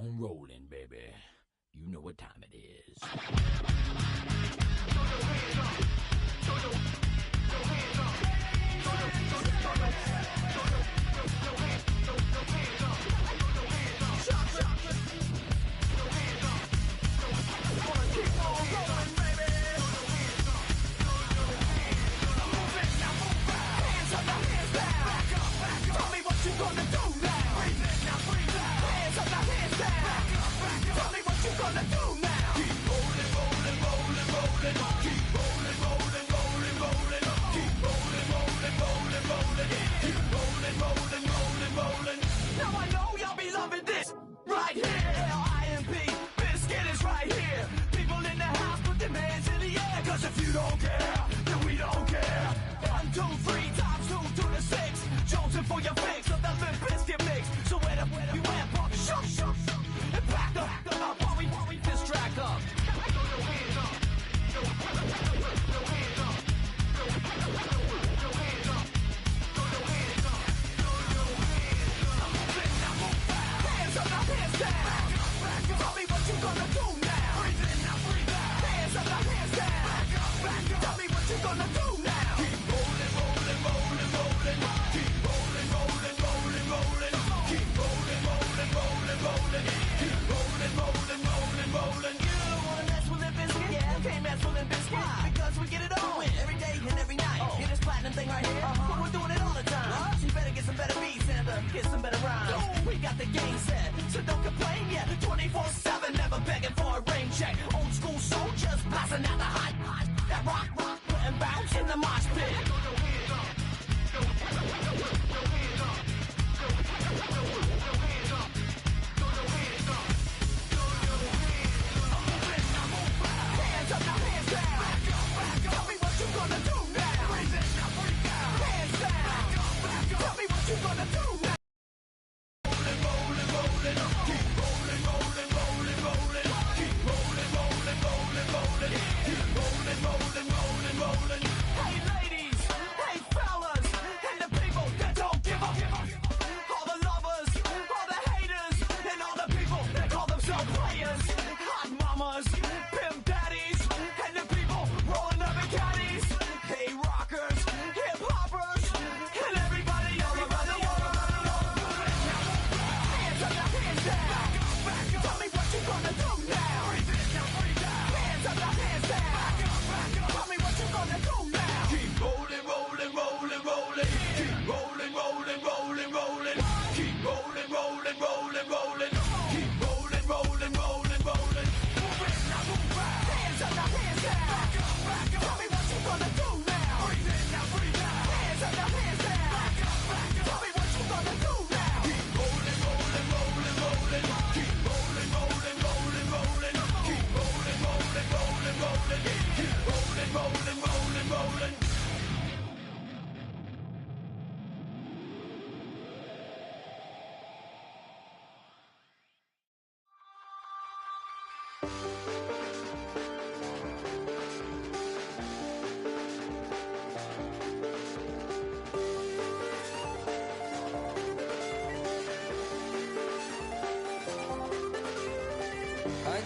on rolling, baby. You know what time it is.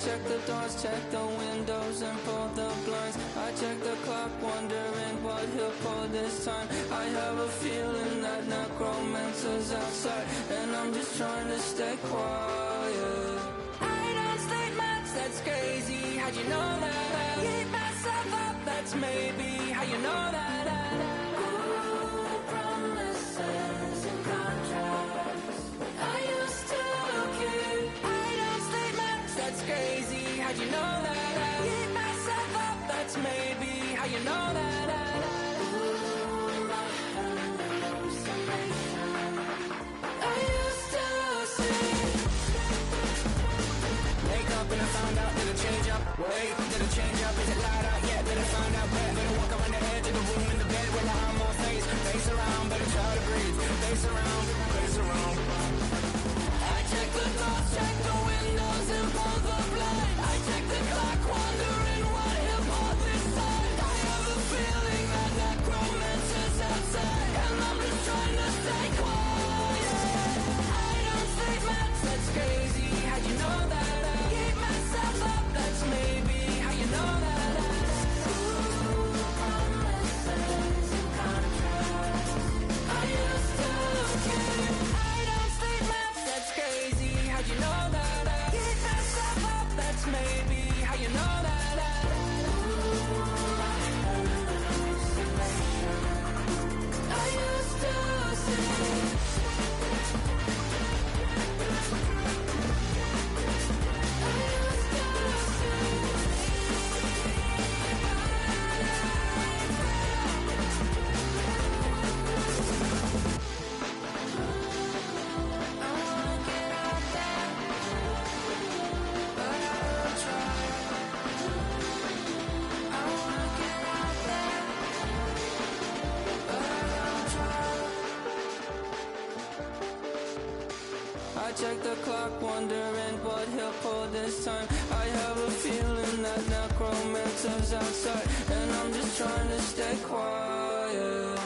Check the doors, check the windows and pull the blinds. I check the clock, wondering what he'll pull this time. I have a feeling that necromancer's outside, and I'm just trying to stay quiet. I don't sleep much, that's crazy. How'd you know that? Keep myself up, that's maybe how you know that. Ooh, promises and contracts. I used to keep. I don't sleep much, that's crazy. How'd you know that? Keep myself up, that's maybe how you know that. Ooh, my hallucination. I used to see. Wake up and I found out that I change up. Wait, did I change up? Is it light out? Yeah, did I find out where? Better walk around the edge of the room in the bed with my arm on face around, better try to breathe. Face around, face around. I check the doors, check the windows and pull the blind. I check the clock, wondering what he'll pull this time. I have a feeling that necromancer's outside, and I'm just trying to stay quiet. I don't sleep much, that's crazy. How'd you know clock, wondering what he'll pull this time. I have a feeling that necromancer's outside, and I'm just trying to stay quiet.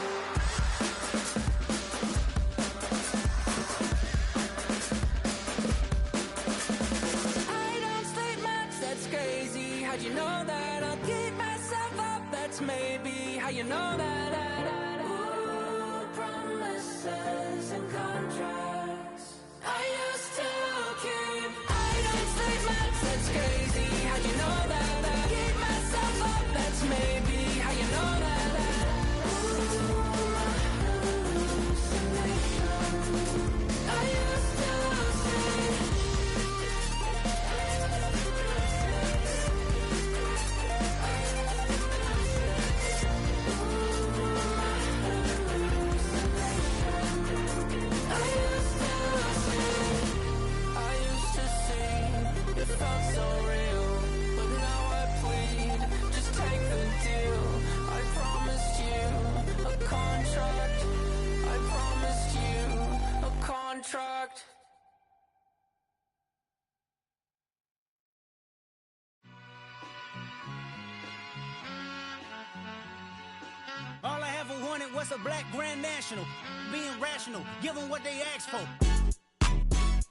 I don't sleep much, that's crazy. How'd you know that? I'll keep myself up, that's maybe how you know that. Ooh, promises and contracts I used to keep. I don't sleep much, that's crazy. How'd you know that? I keep myself up, that's maybe how you know that. Ooh, my hallucination I used to see. It felt so real, but now I plead, just take the deal. I promised you a contract. I promised you a contract. All I ever wanted was a black Grand National. Being rational, give them what they asked for.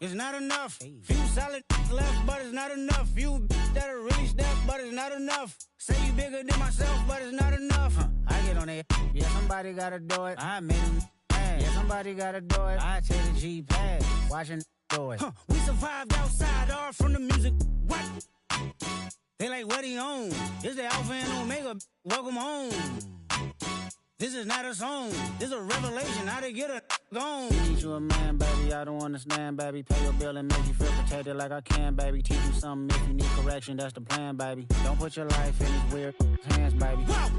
It's not enough. Few solid left, but it's not enough. Few that'll really step, but it's not enough. Say you bigger than myself, but it's not enough. I get on it. Yeah, somebody gotta do it. I made him mad. Yeah, somebody gotta do it. I take the G-pad. Watching do it. We survived outside, all from the music. What? They like, what he on? This the Alpha and Omega. Welcome home. This is not a song. This is a revelation. How to get a gone. Teach you a man, baby. I don't understand, baby. Pay your bill and make you feel protected like I can, baby. Teach you something if you need correction. That's the plan, baby. Don't put your life in these weird hands, baby. Whoa!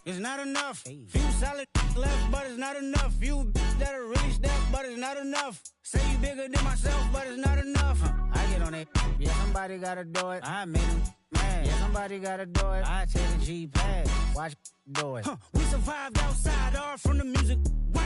It's not enough. Few solid left, but it's not enough. Few that'll really step, but it's not enough. Say you bigger than myself, but it's not enough. I get on it. Yeah, somebody gotta do it. I made him mad. Yeah, somebody gotta do it. I take the G-pad. Watch do it. We survived outside, all from the music. What?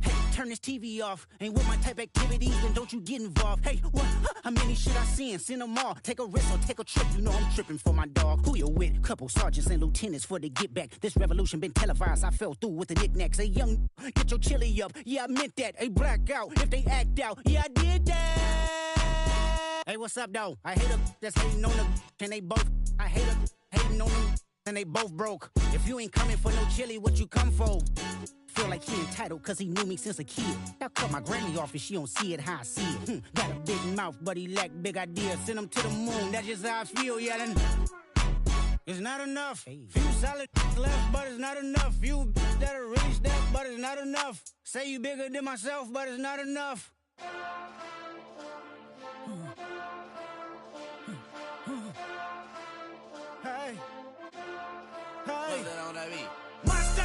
Hey, turn this TV off. Ain't with my type activities, then don't you get involved. Hey, what? How many shit I seen? Send them all. Take a risk or take a trip. You know I'm tripping for my dog. Who you with? Couple sergeants and lieutenants for the get back. This revolution been televised. I fell through with the knickknacks. Hey, young, get your chili up. Yeah, I meant that. Hey, black out if they act out. Yeah, I did that. Hey, what's up, though? I hate a that's hating on the and they both. I hate a hating on them and they both broke. If you ain't coming for no chili, what you come for? Feel like he entitled cause he knew me since a kid. I cut my granny off if she don't see it how I see it. Got a big mouth, but he lack big ideas. Send him to the moon, that's just how I feel, yelling. It's not enough. Few solid left, but it's not enough. Few that'll really step, but it's not enough. Say you bigger than myself, but it's not enough. Hey. Hey. Mustard!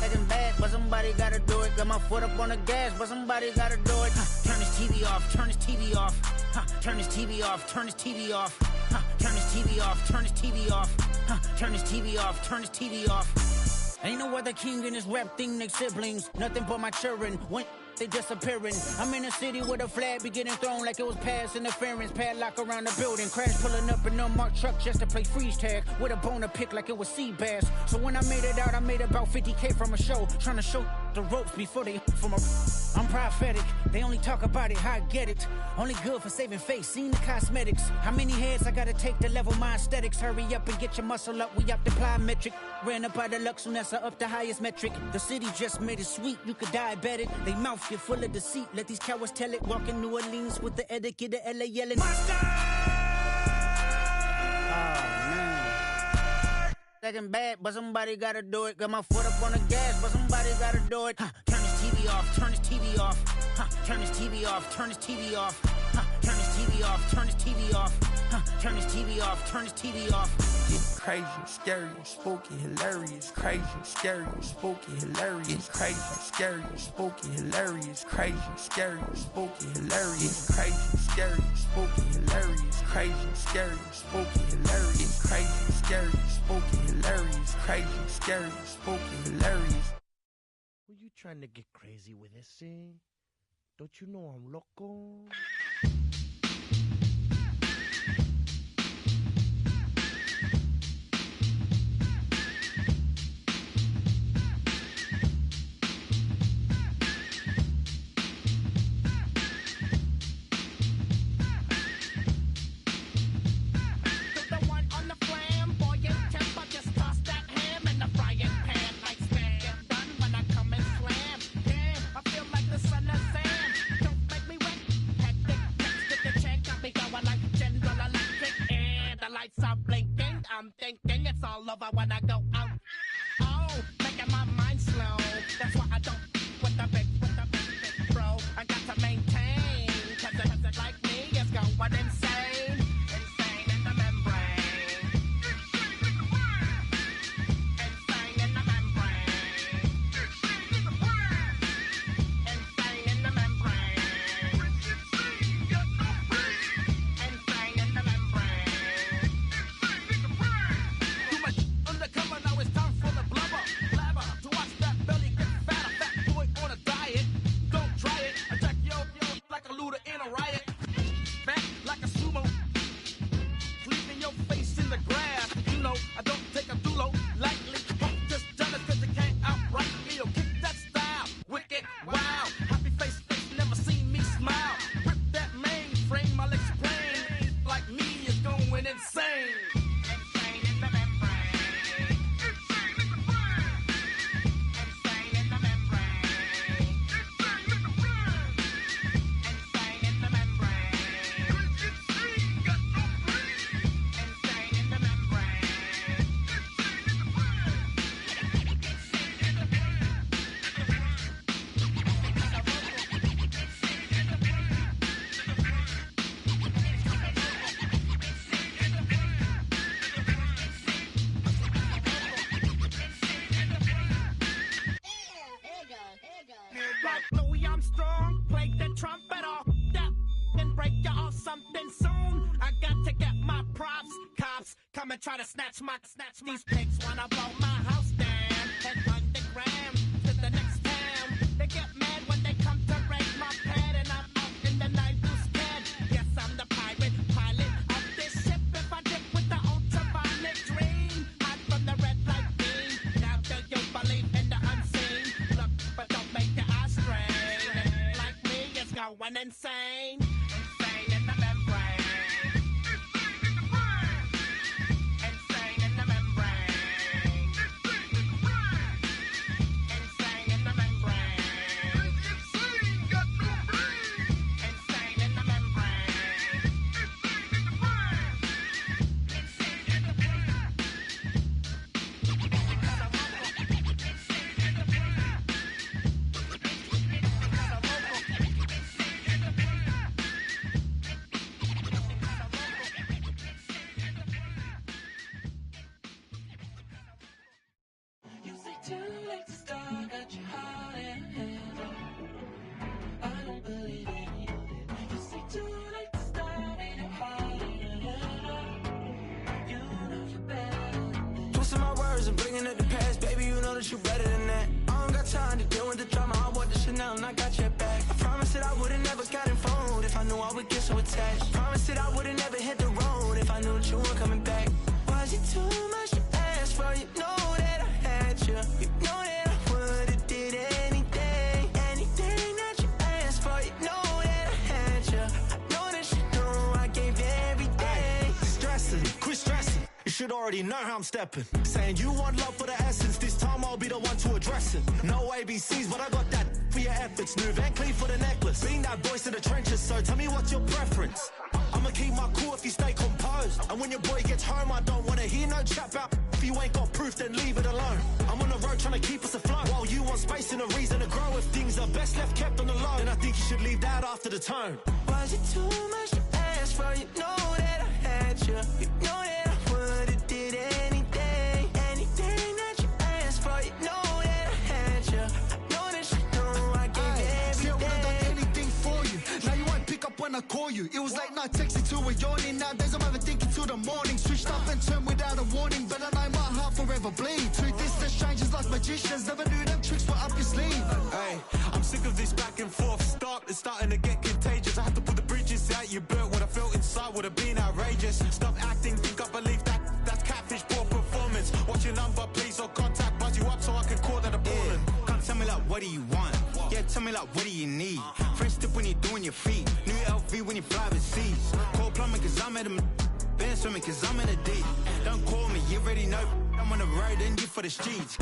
Taking bad, but somebody gotta do it. Got my foot up on the gas, but somebody gotta do it. Turn this TV off, turn this TV off. Turn this TV off, turn this TV off. Turn this TV off, turn this TV off. Turn this TV off, turn this TV off. Ain't no other king in this rap thing, they siblings. Nothing but my children. When they disappearing. I'm in a city with a flag be getting thrown like it was past interference. Padlock around the building. Crash pulling up an unmarked truck just to play freeze tag. With a bone to pick like it was sea bass. So when I made it out, I made about 50K from a show. Trying to show the ropes before they from a... I'm prophetic. They only talk about it, how I get it. Only good for saving face, seen the cosmetics. How many heads I gotta take to level my aesthetics? Hurry up and get your muscle up, we up the plyometric. Ran up out of luck, soon as I up the highest metric. The city just made it sweet, you could diabetic. They mouth get full of deceit, let these cowards tell it. Walk in New Orleans with the etiquette of LA yelling. Monster! Second bad, but somebody gotta do it. Got my foot up on the gas, but somebody gotta do it. Turn this TV off, turn this TV off. Turn this TV off, turn this TV off. Turn this TV off, turn this TV off. Turn this TV off, turn this TV off. It's crazy, scary, spooky, hilarious. Crazy, scary, spooky, hilarious. Crazy, scary, spooky, hilarious. Crazy, scary, spooky, hilarious. Crazy, scary, spooky, hilarious. Crazy, scary, spooky, hilarious. Crazy, scary, spooky, hilarious. Crazy, scary, spooky, hilarious. Were you trying to get crazy with this thing? Don't you know I'm loco? I'm thinking it's all over when I go out. Oh, making my mind slow. That's why I don't with the big bro. I got to maintain. Cause it like me is going insane. Insane in the membrane. Insane in the membrane. Insane in the membrane. Insane in the membrane. Too much undercover, now it's time for the blubber. Blabber, to watch that belly get fat. A fat boy on a diet. Don't try it. Attack yo like a looter in a riot. Back like a sumo. Leaving your face in the grass. You know, I don't take a dulo lightly. Pump just done it cause they can't outright me. Or kick that style. Wicked, wow. Happy face, never seen me smile. Rip that mainframe, I'll explain. Like me is going insane. Insane in the membrane. Insane in the brain. Insane in the membrane. Insane in the brain. Insane in the membrane. Insane got no brain. Insane in the membrane. Insane in the brain. Insane in the brain. Like Louis Armstrong, play the trumpet off that and break you off something soon. I got to get my props. Cops come and try to snatch these pigs wanna blow my house down. And underground to the next town. They get mad when they come to raid my pad, and I'm out in the night too scared. Yes, I'm the pirate pilot of this ship. If I dip with the ultraviolet dream, hide from the red light beam. Now do you believe in the unseen? Look, but don't make your eyes strain. Like me, it's going insane. Insane in the membrane. Insane in the brain. Insane in the membrane. Insane in the membrane. Insane got no brain. Insane in the membrane. Insane in the brain. Insane in the brain. You say too late to start, got your heart in a handle. I don't believe any of it. You say too late to start, ain't your heart in a handle. You know you're better than this. Twisting my words and bringing up the past, baby, you know that you better than that. I don't got time to deal with the drama, I want the Chanel and I got your back. I promise that I would've never got involved if I knew I would get so attached. Promise that I would've never hit the road if I knew that you weren't coming back. Was it too much to ask for? You know that I had you. You know that I would've did anything, anything that you asked for. You know that I had you. I know that you know I gave everything. Stressing, quit stressing. You should already know how I'm stepping. Saying you want love for the essence, this time I'll be the one to address it. No ABCs, but I got that for your efforts. New Van Cleef for the necklace. Being that voice in the trenches, so tell me what's your preference. I'ma keep my cool if you stay composed. And when your boy gets home, I don't wanna hear no chat about if you ain't got proof, then leave it alone. I'm on the road trying to keep us afloat, while you want space and a reason to grow. If things are best left kept on the low, then I think you should leave that after the tone. Was it too much to ask for? You know that I had you. You know that I would've did anything, anything that you asked for. You know that I had you. I know that you know I gave See, I would've done everything. anything for you. Now you won't pick up when I call you. It was like not texting to a yawning. Nowadays I'm overthinking till the morning. Switched up and turned without a warning, but I know my heart forever bleed. Two distant strangers like magicians, never knew them tricks were up your sleeve. Hey, I'm sick of this back and forth. It's starting to get contagious. I have to put the bridges out you built. What I felt inside would have been outrageous. Stop acting, think I believe that's catfish, poor performance. What's your number, please, or contact, buzz you up so I can call that appalling. Come tell me like, what do you want? Yeah, tell me like, what do you need? French tip when you're doing your feet. New LV when you fly overseas. Call plumbing cause I'm at a been swimming cause I'm in a deep. Don't call me, you already know. I'm on the road and you for the streets.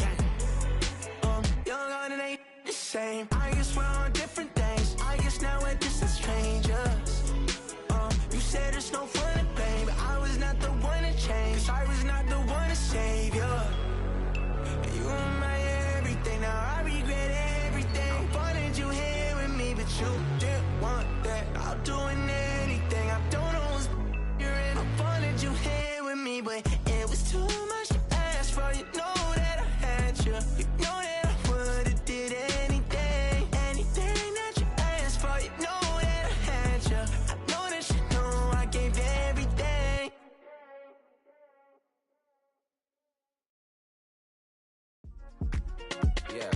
Young on it ain't the same. I guess we're on different things. I guess now we're just as strangers. You said it's no fun to blame, but I was not the one to change. Cause I was not the one to save you. You were my everything, now I regret everything. I wanted you here with me, but you didn't want that. I'm doing anything, I don't know what's you're in. I wanted you here with me, but it was too much to ask for. You know that I had you. You know that I would've did anything, anything that you asked for. You know that I had you. I know that you know I gave everything. Yeah.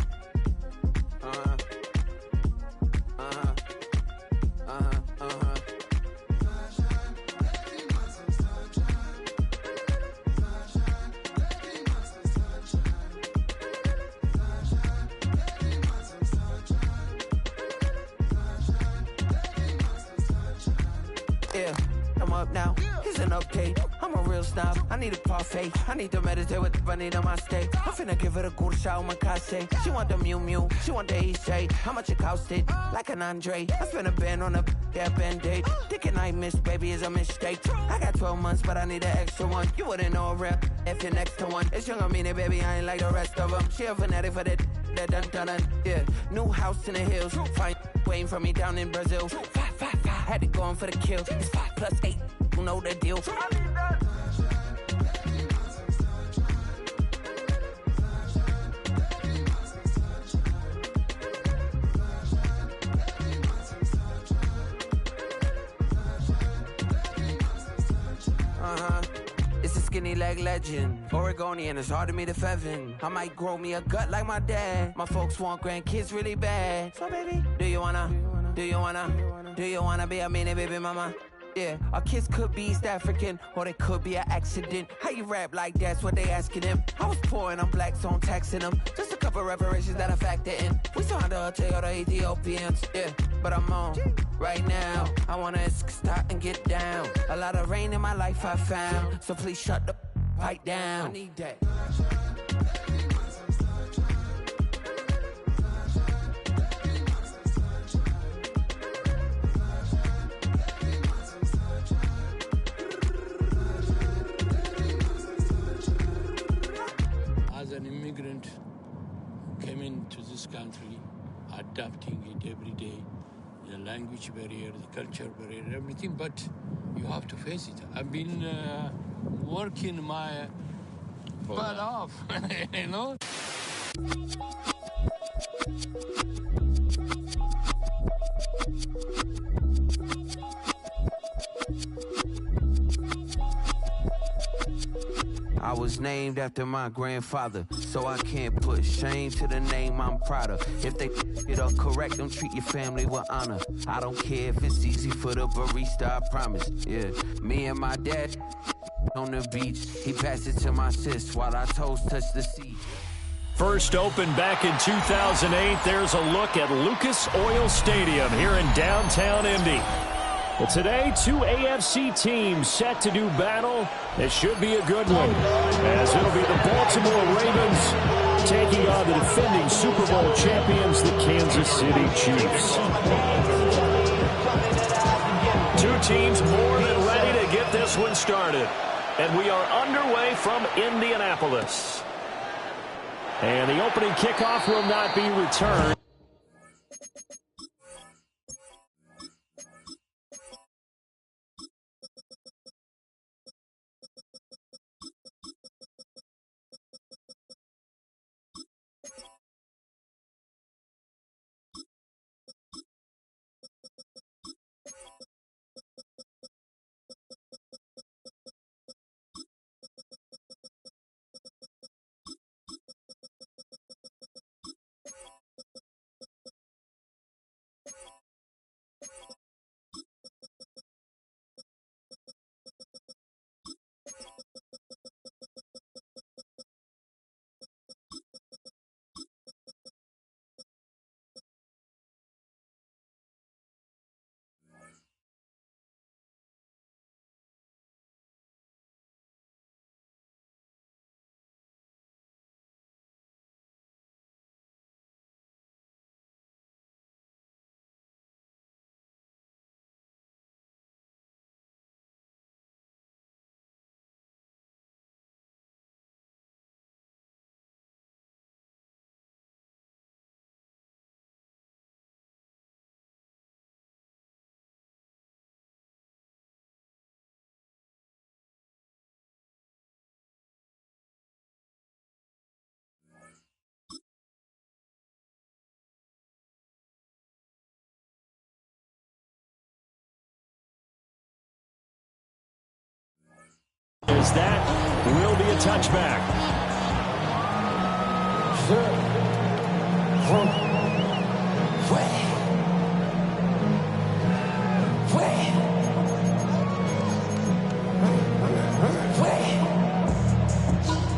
Yeah, I'm up now. Here's an update. I'm a real snob. I need a parfait. I need to meditate with the bunny on my state. I'm finna give it a good shot with my casse. She want the Mew Mew. She want the East. How much it costed? Like an Andre. I spent a band on a band-aid. Thinking I missed, baby, is a mistake. I got 12 months, but I need an extra one. You wouldn't know a real if you're next to one. It's young, I mean it, baby, I ain't like the rest of them. She a fanatic for that dun. Yeah, new house in the hills. Fine, waiting for me down in Brazil. Had to go on for the kill. It's 5 plus 8, you know the deal. It's a skinny leg legend. Oregonian, it's hard to meet a Fevin. I might grow me a gut like my dad. My folks want grandkids really bad. So baby, do you wanna be a mini baby mama? Yeah, our kids could be East African, or they could be an accident. How you rap like that's what they asking him. I was poor and I'm black, so I'm taxing them. Just a couple reparations that I factor in. We saw the other Ethiopians, yeah, but I'm on right now. I wanna stop and get down. A lot of rain in my life I found, so please shut the pipe down. I need that. As an immigrant, came into this country, adapting it every day, the language barrier, the culture barrier, everything, but you have to face it. I've been working my butt off, you know? I was named after my grandfather, so I can't put shame to the name I'm proud of. If they it up correct, don't treat your family with honor. I don't care if it's easy for the barista, I promise. Yeah, me and my dad on the beach. He passed it to my sis while our toes touched the seat. First opened back in 2008, there's a look at Lucas Oil Stadium here in downtown Indy. But today, two AFC teams set to do battle. It should be a good one, as it'll be the Baltimore Ravens taking on the defending Super Bowl champions, the Kansas City Chiefs. Two teams more than ready to get this one started. And we are underway from Indianapolis. And the opening kickoff will not be returned. as that will be a touchback.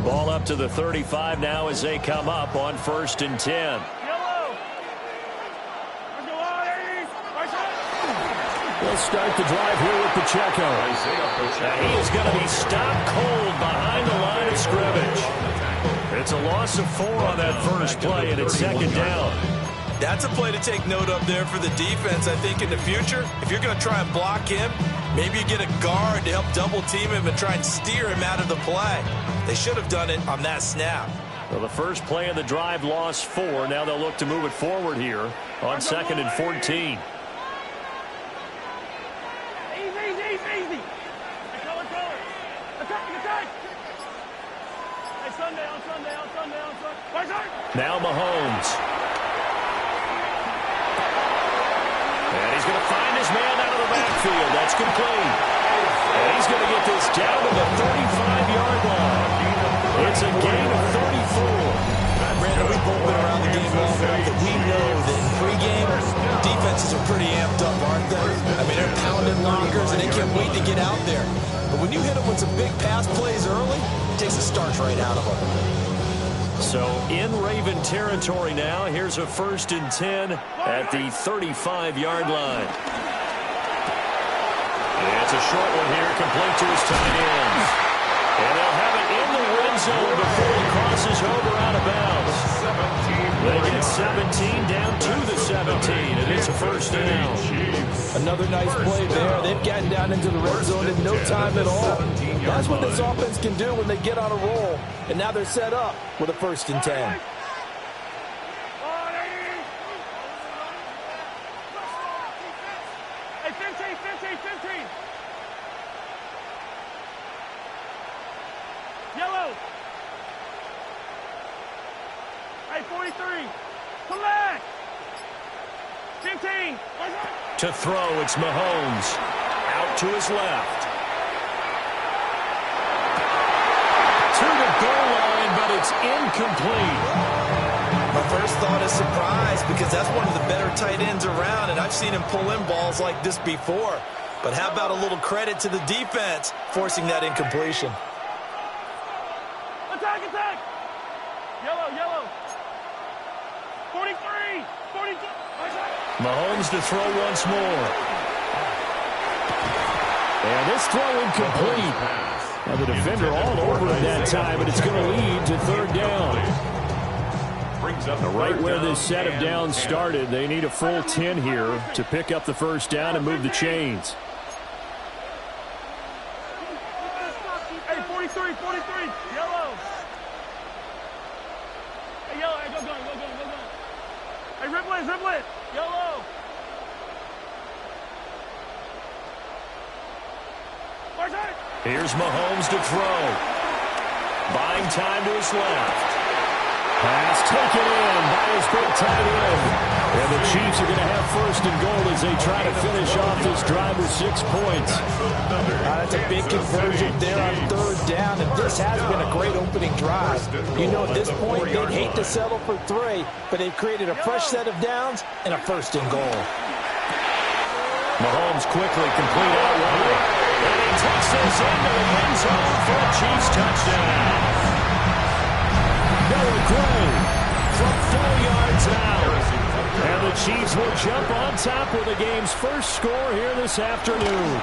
Ball up to the 35 now as they come up on 1st and 10. They'll start the drive here with Pacheco. He is going to be stopped cold behind the line of scrimmage. It's a loss of 4 on that first play, and it's 2nd down. That's a play to take note of there for the defense, I think, in the future. If you're going to try and block him, maybe you get a guard to help double-team him and try and steer him out of the play. They should have done it on that snap. Well, the first play of the drive lost 4. Now they'll look to move it forward here on 2nd and 14. Now Mahomes. And he's going to find his man out of the backfield. That's complete. And he's going to get this down to the 35-yard line. It's a gain of 34. Brandon, we've both been around the game long enough that we know that in pregame, defenses are pretty amped up, aren't they? I mean, they're pounding lockers, and they can't wait to get out there. But when you hit them with some big pass plays early, it takes the starch right out of them. So in Raven territory now. Here's a 1st and 10 at the 35-yard line. It's a short one here, complete to his tight ends. And they'll have it in the red zone before he crosses over out of bounds. They get 17 down to the 17, and it's a 1st down. Another nice play there. They've gotten down into the red zone in no time at all. That's what this offense can do when they get on a roll. And now they're set up with a 1st and 10. Hey, 15. Yellow. Hey, 43. Come back. 15. To throw, it's Mahomes. Out to his left. To the goal line, but it's incomplete. My first thought is surprise, because that's one of the better tight ends around, and I've seen him pull in balls like this before. But how about a little credit to the defense forcing that incompletion? Attack. Yellow. 43. 42. Mahomes to throw once more. And this throw incomplete. Now the defender all over it that time, but it's going to lead to 3rd down. Right where this set of downs started, they need a full 10 here to pick up the 1st down and move the chains. Hey, 43. Yellow. Hey, yellow. Hey, go. Hey, ripple it. Yellow. Here's Mahomes to throw. Buying time to his left. Pass taken in by his big tight end. And the Chiefs are going to have 1st and goal as they try to finish off this drive with 6 points. That's a big conversion there on 3rd down, and this has been a great opening drive. You know, at this point, they'd hate to settle for 3, but they've created a fresh set of downs and a 1st and goal. Mahomes quickly complete out wide. And he takes this into the end zone for a Chiefs touchdown. Noah Gray from 4 yards out. And the Chiefs will jump on top with the game's first score here this afternoon.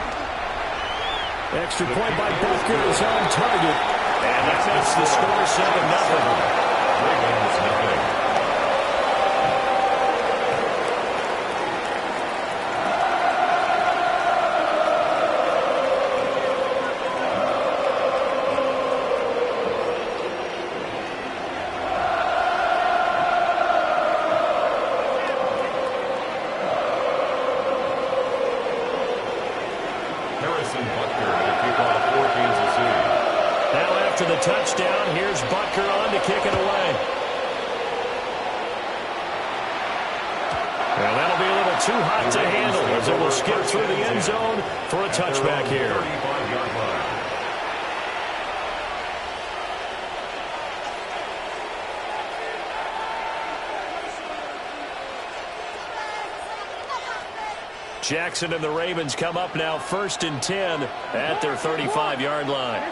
Extra point by Butker is on target. And that makes the score 7-0. After the touchdown, here's Butker on to kick it away. And that'll be a little too hot to handle as it will skip through the end zone for a touchback here. Jackson and the Ravens come up now 1st and 10 at their 35-yard line.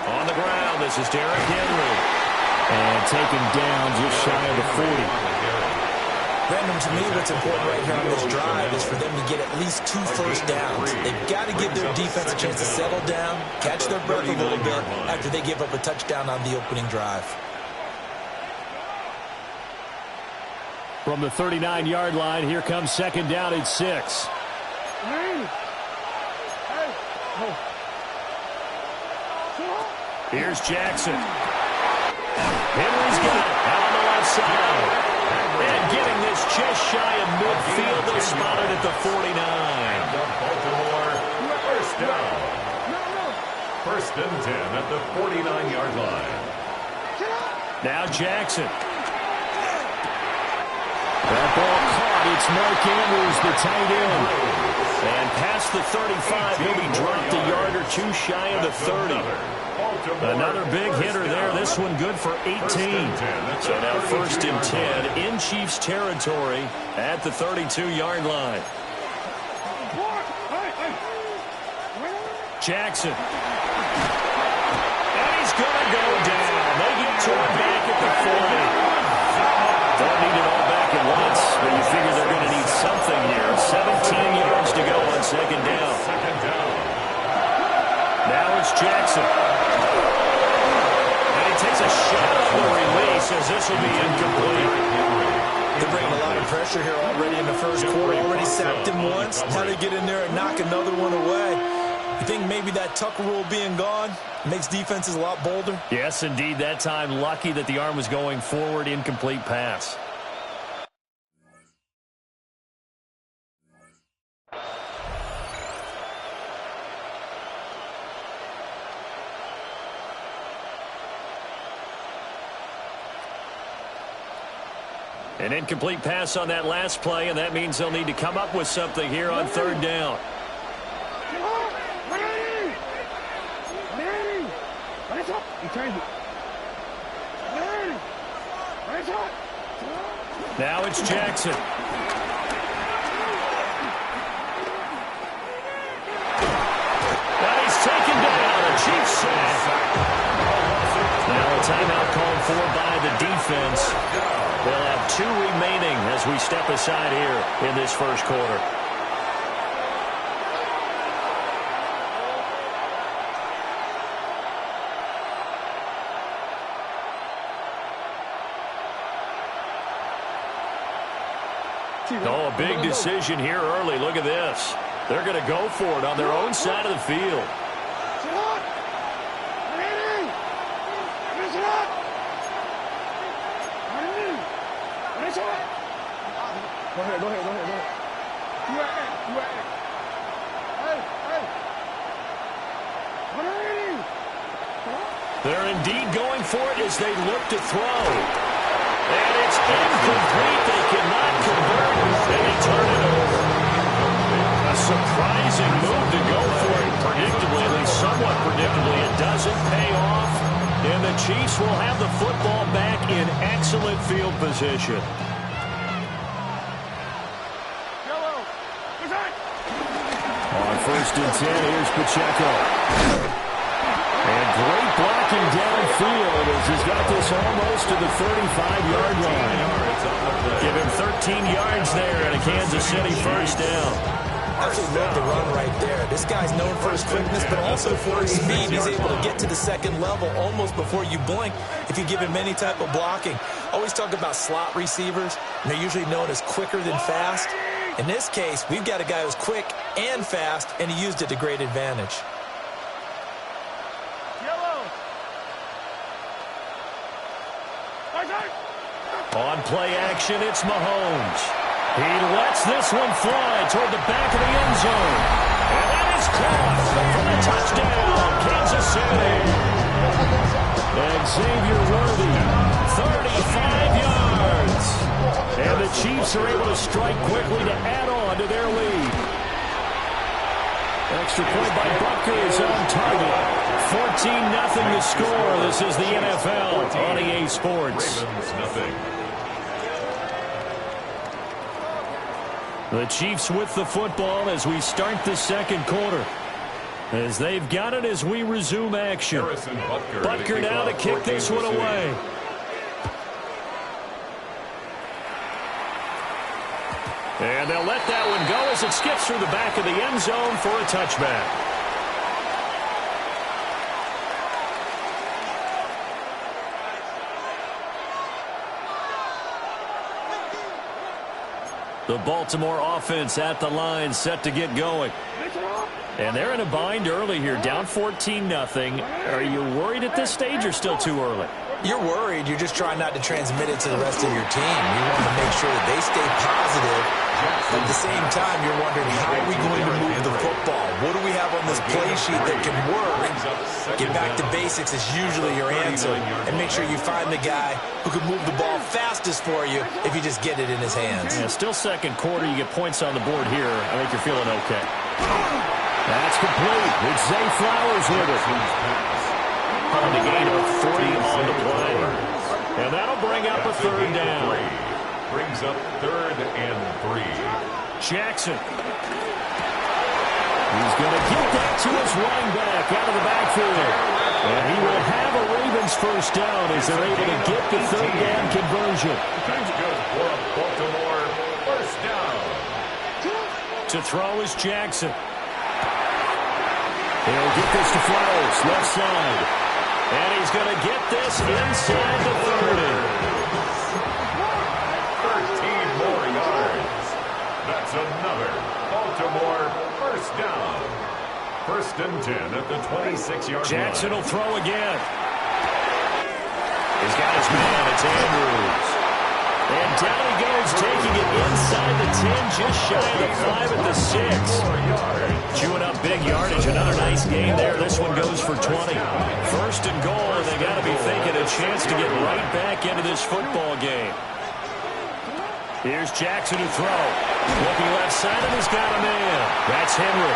On the ground, this is Derrick Henry. And taken down just shy of the 40. Brandon, to me, what's important right here on this drive is for them to get at least 2 first downs. They've got to give their defense a chance to settle down, catch their breath a little bit after they give up a touchdown on the opening drive. From the 39-yard line, here comes 2nd down at 6. Here's Jackson. Henry's got it out on the left side. And getting this just shy of midfield, they spotted at the 49. Baltimore, first down. 1st and 10 at the 49-yard line. Now Jackson. That ball caught. It's Mark Andrews, the tight end. And past the 35, he'll be dropped a yard or 2 shy of the 30. Another big hitter there. This one good for 18. So now 1st and 10 in Chiefs territory at the 32-yard line. Jackson. And he's going to go down. They get to him back at the 40. Don't need it all back at once, but you figure they're going to need something here. 17 yards to go on 2nd down. Now it's Jackson. And he takes a shot on the release as this will be incomplete. They're bringing a lot of pressure here already in the first quarter. Already sacked him once. Now they get in there and knock another one away. You think maybe that Tucker rule being gone makes defenses a lot bolder? Yes, indeed. That time, lucky that the arm was going forward. Incomplete pass. An incomplete pass on that last play, and that means they'll need to come up with something here on 3rd down. Now it's Jackson. Now he's taken down. A Chiefs sack. Now a timeout called for by the defense. They'll have 2 remaining as we step aside here in this first quarter. Oh, a big decision here early. Look at this. They're going to go for it on their own side of the field. Go ahead. They're indeed going for it as they look to throw. And it's incomplete. They cannot convert, and they turn it over. A surprising move to go for it predictably, at least somewhat predictably. It doesn't pay off, and the Chiefs will have the football back in excellent field position. On 1st and 10, here's Pacheco. And great blocking downfield as he's got this almost to the 35-yard line. Give him 13 yards there and a Kansas City 1st down. Absolutely love the run right there. This guy's known for his quickness, but also for his speed. He's able to get to the 2nd level almost before you blink if you give him any type of blocking. Always talk about slot receivers, and they're usually known as quicker than fast. In this case, we've got a guy who's quick and fast, and he used it to great advantage. On play action, it's Mahomes. He lets this one fly toward the back of the end zone. And that is caught for the touchdown, Kansas City. And Xavier Worthy, 35 yards. And the Chiefs are able to strike quickly to add on to their lead. Extra point by Butker is on target. 14-0 to score. This is the NFL on EA Sports. Ravens, nothing. The Chiefs with the football as we start the second quarter. As they've got it as we resume action. Butker now to kick this one away. And they'll let that one go as it skips through the back of the end zone for a touchback. The Baltimore offense at the line, set to get going. And they're in a bind early here, down 14-0. Are you worried at this stage or still too early? You're worried. You're just trying not to transmit it to the rest of your team. You want to make sure that they stay positive. At the same time, you're wondering, how are we going to move the football? What do we have on this play sheet that can work? Get back to basics is usually your answer. And make sure you find the guy who can move the ball fastest for you if you just get it in his hands. Yeah, still second quarter. You get points on the board here. I think you're feeling okay. That's complete. It's Zay Flowers with it. On the gain of 3 on the play. And that'll bring up a third down. Brings up 3rd and 3. Jackson. He's going to get that to his running back out of the backfield. And he will have a Ravens first down as they're able to get the third down conversion. That's good for Baltimore. First down. To throw is Jackson. He'll get this to Flowers, left side. And he's going to get this inside the 30. 13 more yards. That's another Baltimore first down. 1st and 10 at the 26-yard line. Jackson will throw again. He's got his man. It's Andrews. And down he goes, taking it inside the 10, just shy of the 5 at the 6. Chewing up big yardage. Another nice game there. This one goes for 20. 1st and goal, and they got to be thinking a chance to get right back into this football game. Here's Jackson to throw. Looking left side, and he's got a man. That's Henry.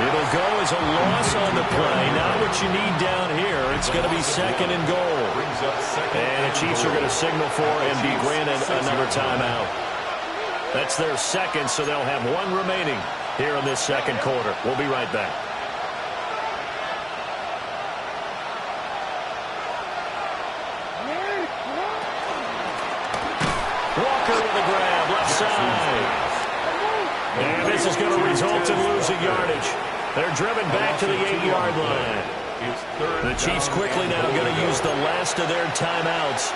It'll go as a loss on the play. Not what you need down here. It's going to be 2nd and goal. And the Chiefs are going to signal for and be granted another timeout. That's their second, so they'll have 1 remaining here in this second quarter. We'll be right back. Walker with a grab, left side. And this is going to result in losing yardage. They're driven back to the 8-yard line. The Chiefs quickly now going to use the last of their timeouts.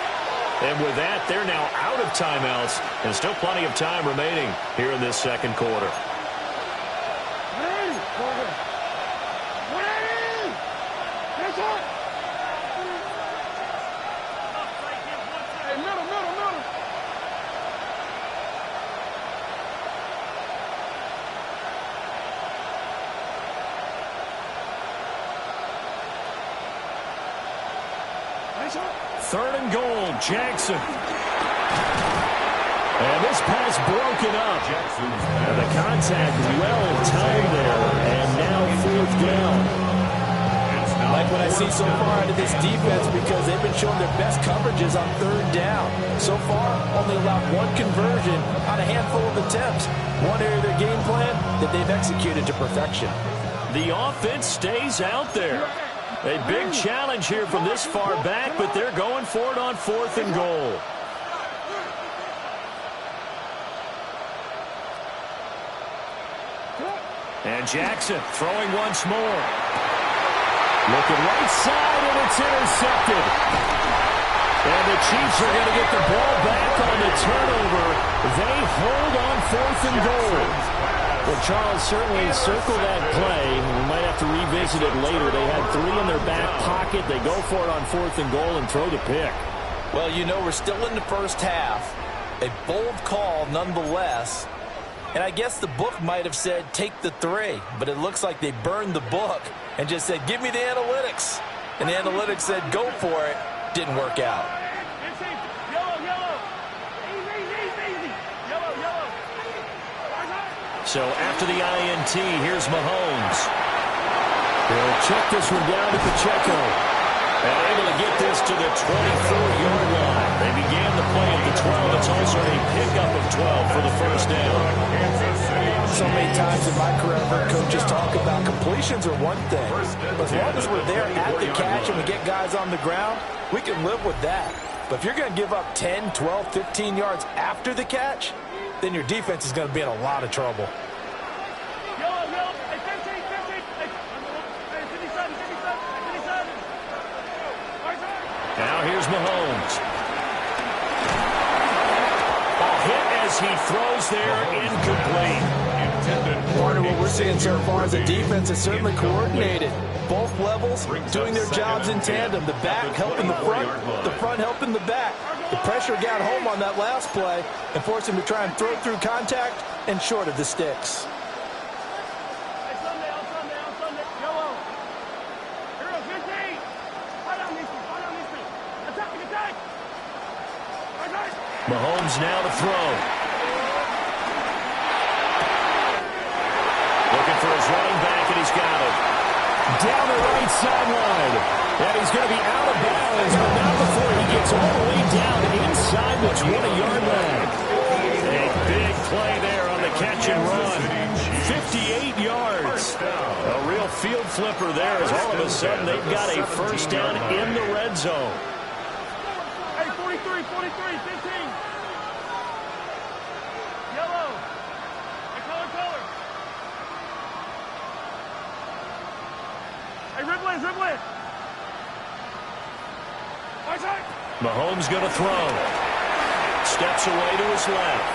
And with that, they're now out of timeouts. And still plenty of time remaining here in this second quarter. Third and goal, Jackson. And this pass broken up. And the contact well timed there. And now 4th down. Like what I see so far out of this defense, because they've been showing their best coverages on 3rd down. So far, only allowed 1 conversion on a handful of attempts. One area of their game plan that they've executed to perfection. The offense stays out there. A big challenge here from this far back, but they're going for it on 4th and goal. And Jackson throwing once more. Looking right side, and it's intercepted. And the Chiefs are going to get the ball back on the turnover. They hold on 4th and goal. Well, Charles, certainly circle that play. We might have to revisit it later. They had 3 in their back pocket. They go for it on 4th and goal and throw the pick. Well, you know, we're still in the first half. A bold call nonetheless. And I guess the book might have said take the 3. But it looks like they burned the book and just said, give me the analytics. And the analytics said, go for it. Didn't work out. So after the INT, here's Mahomes. He'll check this one down to Pacheco. And able to get this to the 24-yard line. They began the play at the 12. It's also a pickup of 12 for the first down. so many times in my career, I've heard coaches talk about completions are one thing. But as long as we're there at the catch and we get guys on the ground, we can live with that. But if you're going to give up 10, 12, 15 yards after the catch, then your defense is going to be in a lot of trouble. Now here's Mahomes. A hit as he throws there, incomplete. Partner, what we're seeing so far is the defense is certainly coordinated. Both levels doing their jobs in tandem. The back helping the front helping the back. The pressure got home on that last play and forced him to try and throw through contact and short of the sticks. Mahomes now to throw. Looking for his running back, and he's got it. Down the right sideline. And he's going to be out of bounds, but not before he gets all the way down inside the 20-yard line. A big play there on the catch and run. 58 yards. A real field flipper there as all of a sudden they've got a first down in the red zone. Hey, 43, 15. Yellow. Hey, color. Hey, Riblin. Mahomes going to throw. Steps away to his left.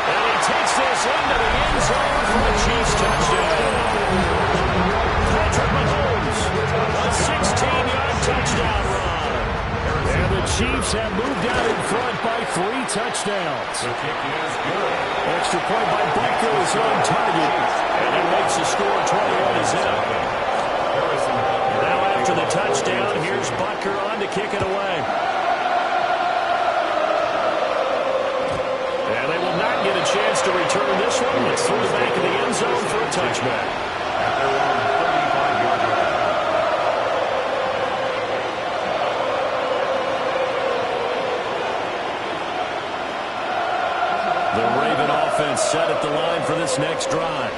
And he takes this into the end zone for a Chiefs touchdown. Patrick Mahomes, a 16-yard touchdown run. And the Chiefs have moved out in front by 3 touchdowns. Extra point by Butker is on target. And he makes the score 21-7. Now after the touchdown, here's Butker on to kick it away. And they will not get a chance to return this one. It's through the back of the end zone for a touchback. At their own 35-yard line. The Raven offense set at the line for this next drive.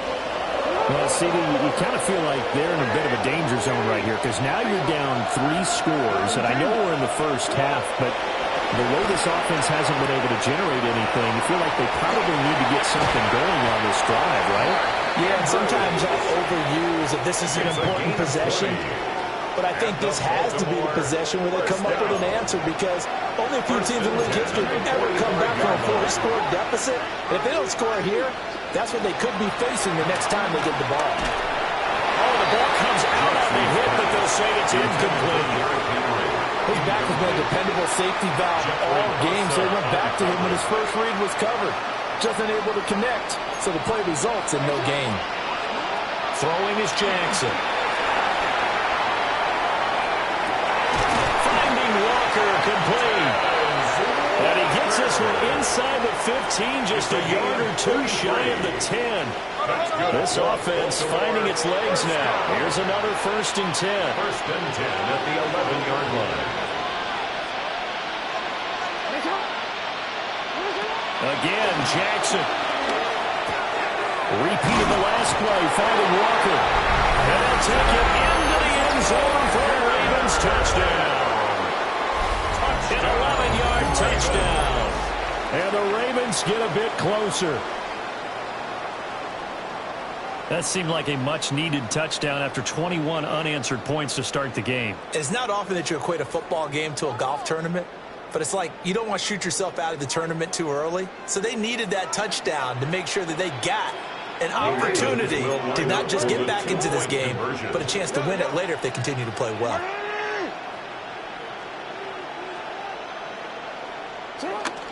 Well, CD, you kind of feel like they're in a bit of a danger zone right here because now you're down 3 scores, and I know we're in the first half, but the way this offense hasn't been able to generate anything, you feel like they probably need to get something going on this drive, right? Yeah, and sometimes I'll overuse that this is an important possession, but I think this has to be the possession where they come up with an answer because only a few teams in league history have ever come back from a 4-score deficit. And if they don't score here, that's what they could be facing the next time they get the ball. Oh, the ball comes out on the hit, but they'll say it's incomplete. His back has been a dependable safety valve all game, so they went back to him when his first read was covered. Just unable to connect, so the play results in no gain. Throwing is Jackson. Finding Walker complete. And he gets this one inside the 15, just a yard or 2 shy of the 10. This offense finding its legs now. Here's another 1st and 10. 1st and 10 at the 11-yard line. Again, Jackson. Repeat of the last play, finding Walker. And they'll take it into the end zone for a Ravens touchdown. An 11-yard touchdown. And the Ravens get a bit closer. That seemed like a much-needed touchdown after 21 unanswered points to start the game. It's not often that you equate a football game to a golf tournament, but it's like you don't want to shoot yourself out of the tournament too early. So they needed that touchdown to make sure that they got an opportunity to not just get back into this game, but a chance to win it later if they continue to play well.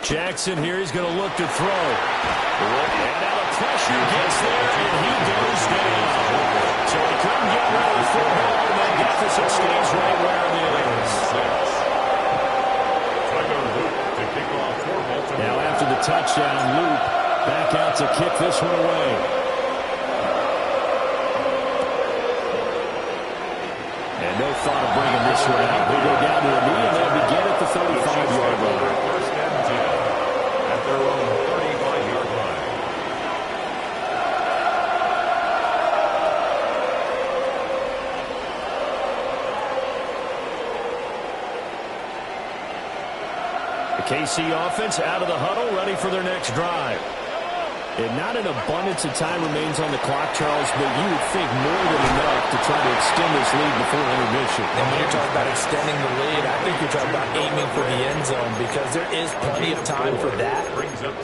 Jackson here, he's going to look to throw. And now the pressure gets there, and he goes down. So he couldn't get rid of the football, and that deficit stays right where it is. Now after the touchdown, Luke back out to kick this one away. And no thought of bringing this one out. They go down to the knee, and they'll begin at the 35-yard line. First and 10 at their own 38. KC offense out of the huddle, ready for their next drive. And not an abundance of time remains on the clock, Charles, but you would think more than enough to try to extend this lead before intermission. And when you're talking about extending the lead, I think you're talking about aiming for the end zone because there is plenty of time for that.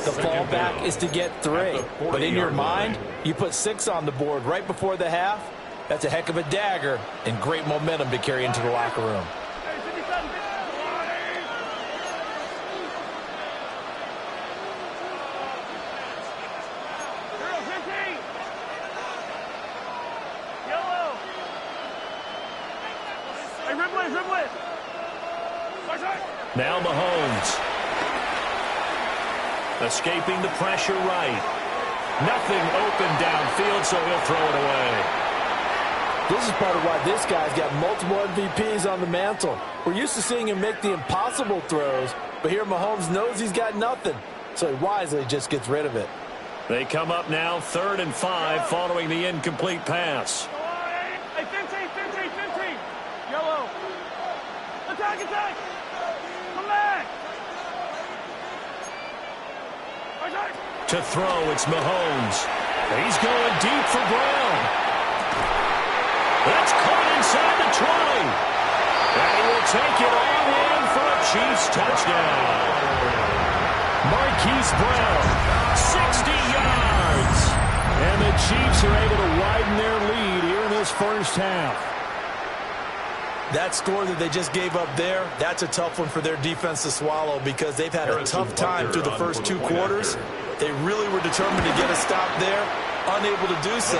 The fallback is to get 3. But in your mind, you put 6 on the board right before the half. That's a heck of a dagger and great momentum to carry into the locker room. Now Mahomes. Escaping the pressure right. Nothing open downfield, so he'll throw it away. This is part of why this guy's got multiple MVPs on the mantle. We're used to seeing him make the impossible throws, but here Mahomes knows he's got nothing, so he wisely just gets rid of it. They come up now 3rd and 5 following the incomplete pass. Hey, 15. Yellow. Attack. Come back. To throw, it's Mahomes. He's going deep for Brown. That's caught inside the 20. And he will take it all in for a Chiefs touchdown. Marquise Brown, 60 yards. And the Chiefs are able to widen their lead here in this first half. That score that they just gave up there, that's a tough one for their defense to swallow because they've had a tough time through the first 2 quarters. They really were determined to get a stop there, unable to do so.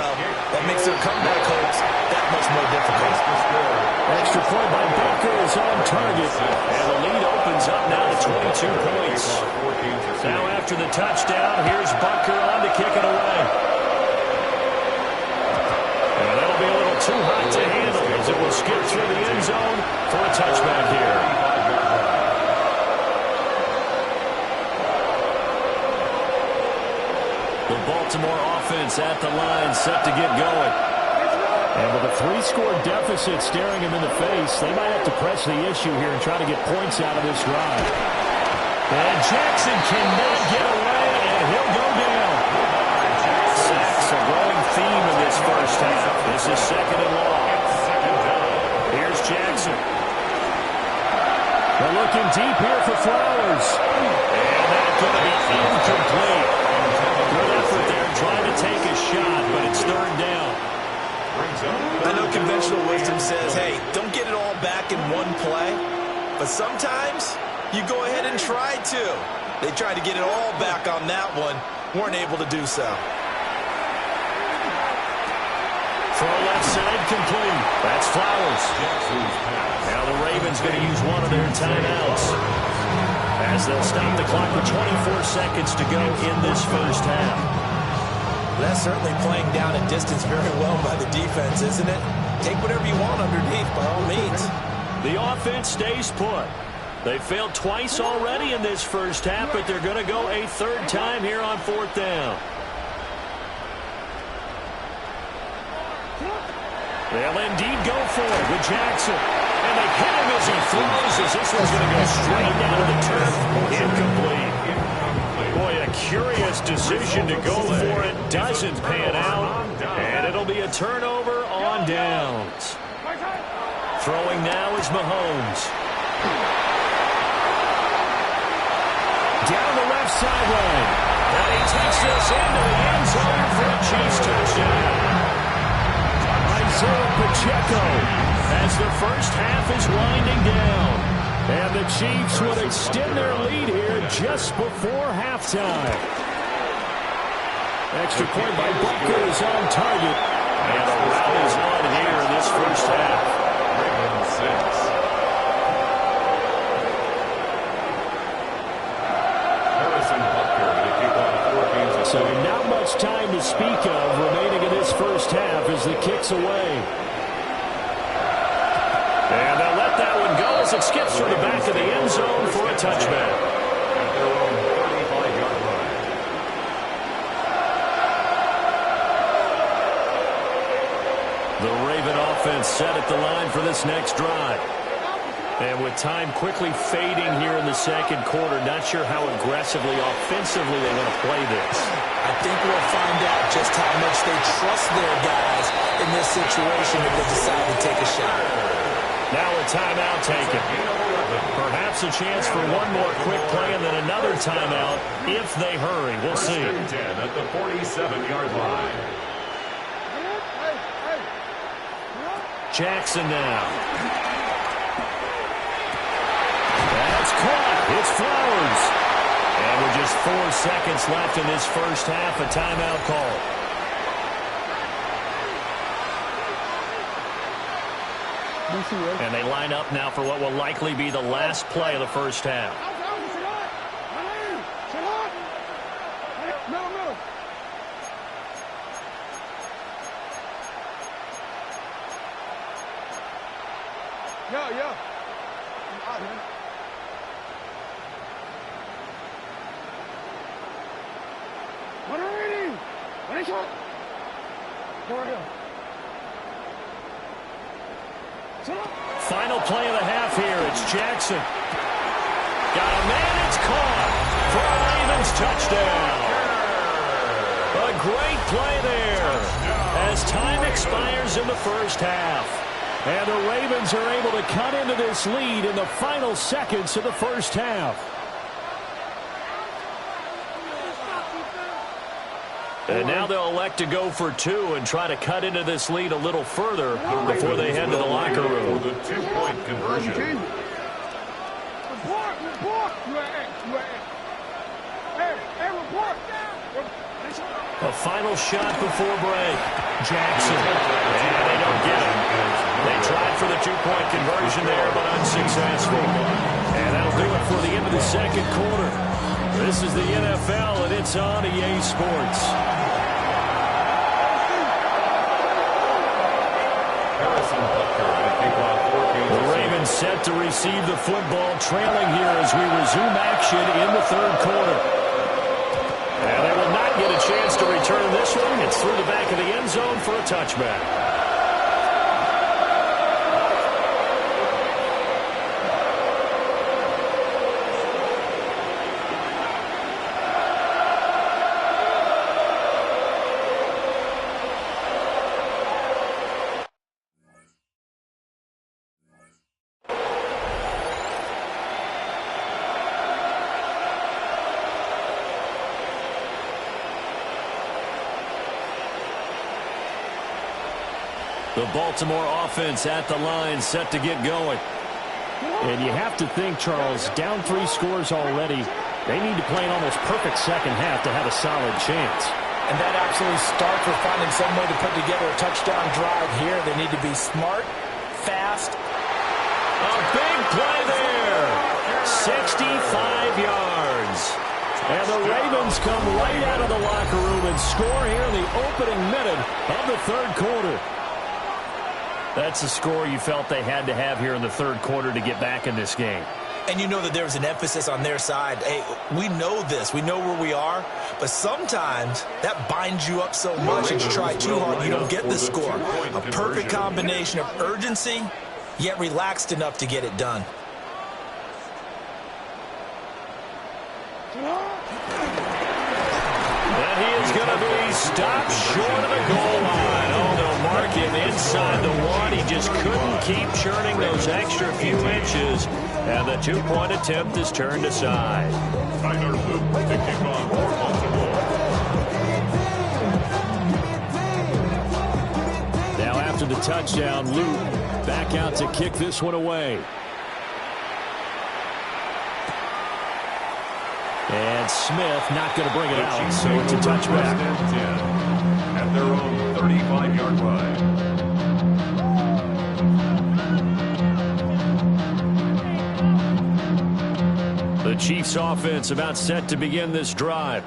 That makes their comeback hopes that much more difficult. Extra point by Baker is on target, and the lead opens up now to 22 points. Now after the touchdown, here's Baker on to kick it away. And that'll be a little too hot to handle as it will skip through the end zone for a touchback here. The Baltimore offense at the line, set to get going. And with a 3-score deficit staring him in the face, they might have to press the issue here and try to get points out of this drive. And Jackson cannot get away, and he'll go down. Sacks, a growing theme in this first half. This is 2nd and long. Here's Jackson. They're looking deep here for Flowers. And that's going to be incomplete. Good effort there, trying to take a shot, but it's 3rd down. I know conventional wisdom says, hey, don't get it all back in one play. But sometimes you go ahead and try to. They tried to get it all back on that one. Weren't able to do so. Throw left side complete. That's Flowers. Now the Ravens going to use one of their timeouts as they'll stop the clock with 24 seconds to go in this first half. That's certainly playing down a distance very well by the defense, isn't it? Take whatever you want underneath, by all means. The offense stays put. They failed twice already in this first half, but they're going to go a 3rd time here on 4th down. They'll indeed go for it with Jackson. And they hit him as he throws, as this one's going to go straight down to the turf. Incomplete. Boy, a curious decision to go for it. Doesn't pan out. And it'll be a turnover on downs. Throwing now is Mahomes. Down the left sideline. And he takes this into the end zone for a Chiefs touchdown. Isaiah Pacheco as the first half is winding down. And the Chiefs would extend their lead here just before halftime. Extra point by Booker is on target. And a rout is on here in this first half. Ravens 6. So not much time to speak of remaining in this first half as the kick's away. And they'll let that one go as it skips through the back of the end zone for a touchback. At their own 35-yard line. The Raven offense set at the line for this next drive. And with time quickly fading here in the second quarter, not sure how aggressively, offensively they want to play this. I think we'll find out just how much they trust their guys in this situation if they decide to take a shot. Now a timeout taken. Perhaps a chance for one more quick play and then another timeout if they hurry. We'll see. 10 at the 47-yard line. Jackson now. That's caught. It's Flowers. And with just 4 seconds left in this first half, a timeout call. And they line up now for what will likely be the last play of the first half. Yeah. What are we? What is it? Go ahead. Final play of the half here. It's Jackson. Got a man. It's caught for a Ravens touchdown. A great play there as time expires in the first half. And the Ravens are able to cut into this lead in the final seconds of the first half. And now they'll elect to go for 2 and try to cut into this lead a little further before they head to the locker room. The 2-point conversion. A final shot before break. Jackson. And they don't get it. They tried for the 2-point conversion there, but unsuccessful. And that'll do it for the end of the second quarter. This is the NFL, and it's on EA Sports. The Ravens set to receive the football, trailing here as we resume action in the third quarter. And they will not get a chance to return this one. It's through the back of the end zone for a touchback. The Baltimore offense at the line, set to get going. And you have to think, Charles, down 3 scores already. They need to play an almost perfect second half to have a solid chance. And that absolutely starts with finding some way to put together a touchdown drive here. They need to be smart, fast. A big play there. 65 yards. And the Ravens come right out of the locker room and score here in the opening minute of the third quarter. That's a score you felt they had to have here in the third quarter to get back in this game. And you know that there was an emphasis on their side. Hey, we know this. We know where we are. But sometimes that binds you up so much that you try too hard, you don't get the score. A perfect combination of urgency, yet relaxed enough to get it done. And he is going to be stopped short of the goal line. Oh, they'll mark him inside the 1. He just couldn't keep churning those extra few inches. And the 2-point attempt is turned aside. Tyler Luke to kick off for Baltimore. Now after the touchdown, Luke back out to kick this one away. And Smith not going to bring it out, so it's a touchback. At their own 35-yard line. The Chiefs offense about set to begin this drive.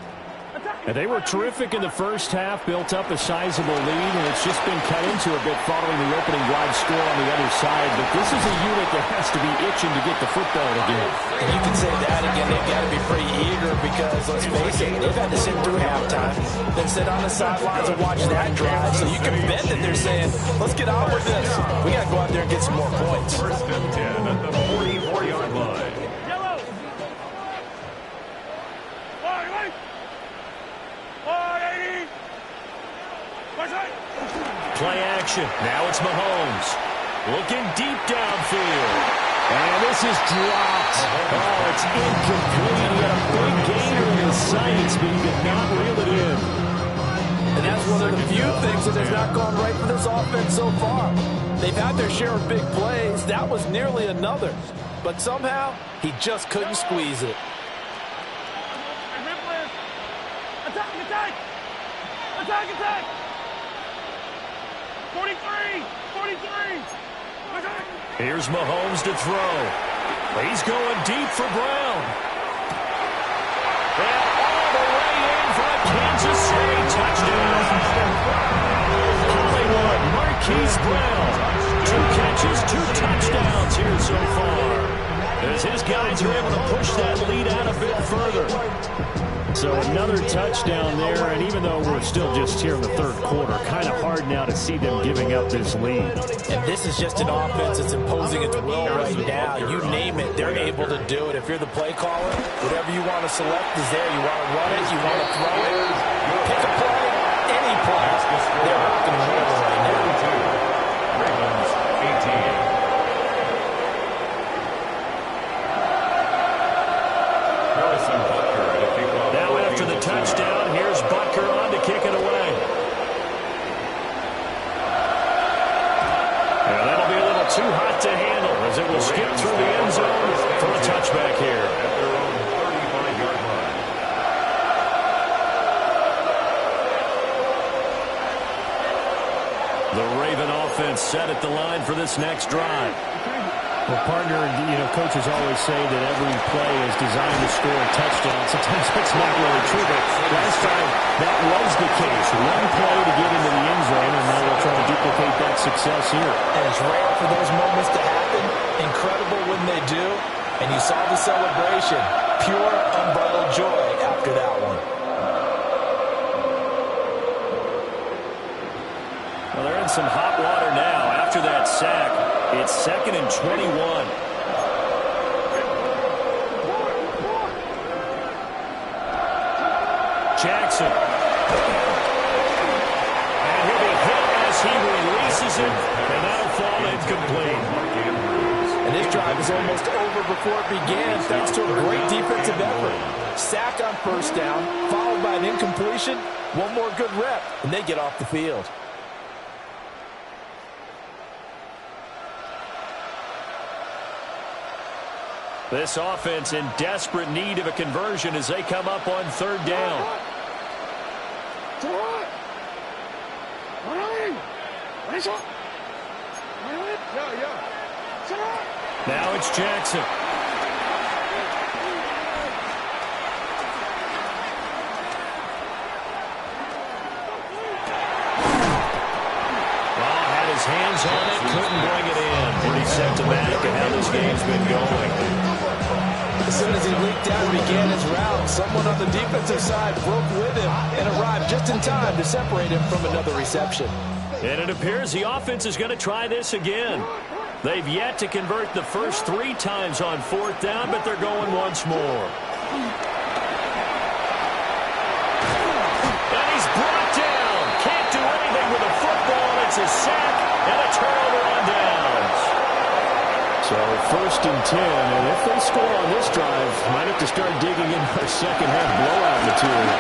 And they were terrific in the first half, built up a sizable lead, and it's just been cut into a bit following the opening drive score on the other side. But this is a unit that has to be itching to get the football again. And you can say that again. They've got to be pretty eager because, let's face it, they've had to sit through halftime, then sit on the sidelines and watch that drive. So you can bet that they're saying, let's get on with this. We got to go out there and get some more points. First and 10 at the 44-yard line. Play action. Now it's Mahomes. Looking deep downfield. And this is dropped. Oh, it's incomplete. He had a big gainer in his sights, but he did not reel it in. And that's one of the few things that has not gone right for this offense so far. They've had their share of big plays. That was nearly another. But somehow, he just couldn't squeeze it. Attack! Attack! Attack! Attack! 43! 43! Attack! Here's Mahomes to throw. He's going deep for Brown. And all the way in for a Kansas State touchdown. Hollywood Marquise Brown. 2 catches, 2 touchdowns here so far, as his guys are able to push that lead out a bit further. So another touchdown there, and even though we're still just here in the third quarter, kind of hard now to see them giving up this lead. And this is just an offense that's imposing its will right now. You name it, they're able to do it. If you're the play caller, whatever you want to select is there. You want to run it, you want to throw it, pick a play, any play. They're rocking and rolling right now. Ravens 18. Now after the touchdown, here's Butker on to kick it away. And that'll be a little too hot to handle as it will skip through the end zone for a touchback here. At their own 35-yard line. The Raven offense set at the line for this next drive. Well, partner, coaches always say that every play is designed to score a touchdown. Sometimes that's not really true, but last time that was the case. One play to get into the end zone, and now they'll try to duplicate that success here. And it's rare for those moments to happen. Incredible when they do. And you saw the celebration. Pure, unbridled joy after that one. Well, they're in some hot water now after that sack. It's 2nd and 21. Jackson. And he'll be hit as he releases it, and that'll fall incomplete. And this drive is almost over before it began, thanks to a great defensive effort. Sack on first down, followed by an incompletion. One more good rep, and they get off the field. This offense in desperate need of a conversion as they come up on 3rd down. Now it's Jackson. Well, had his hands on it, couldn't bring it in. Pretty symptomatic of how this game's been going. As soon as he leaked out and began his route, someone on the defensive side broke with him and arrived just in time to separate him from another reception. And it appears the offense is going to try this again. They've yet to convert the first 3 times on 4th down, but they're going once more. And he's brought down. Can't do anything with a football. It's a sack and a turnover on downs. So 1st and 10, and if they score on this drive, might have to start digging in for second half blowout material.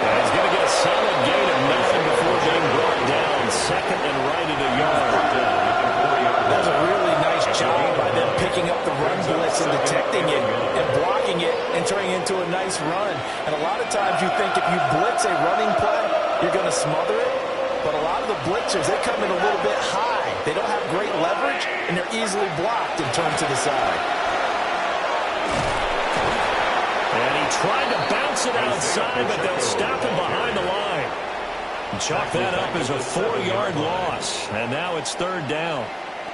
And he's going to get a solid gain of 9 before being brought down. 2nd and right at a yard. That's a really nice job by them picking up the run blitz and detecting it and blocking it and turning it into a nice run. And a lot of times you think if you blitz a running play, you're going to smother it. But a lot of the blitzers, they come in a little bit high. They don't have great leverage, and they're easily blocked and turned to the side. And he tried to bounce it outside, but they'll stop him behind the line. And chalk that up as a 4-yard loss. And now it's third down.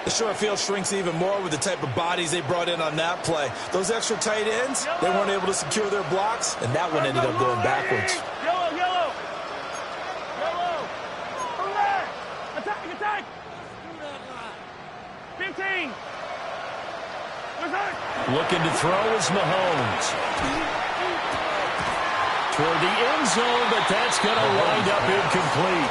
The short field shrinks even more with the type of bodies they brought in on that play. Those extra tight ends, they weren't able to secure their blocks, and that one ended up going backwards. Yellow, yellow. Yellow. Come back. Attack, attack. 15. Looking to throw is Mahomes. Toward the end zone, but that's going to wind up incomplete.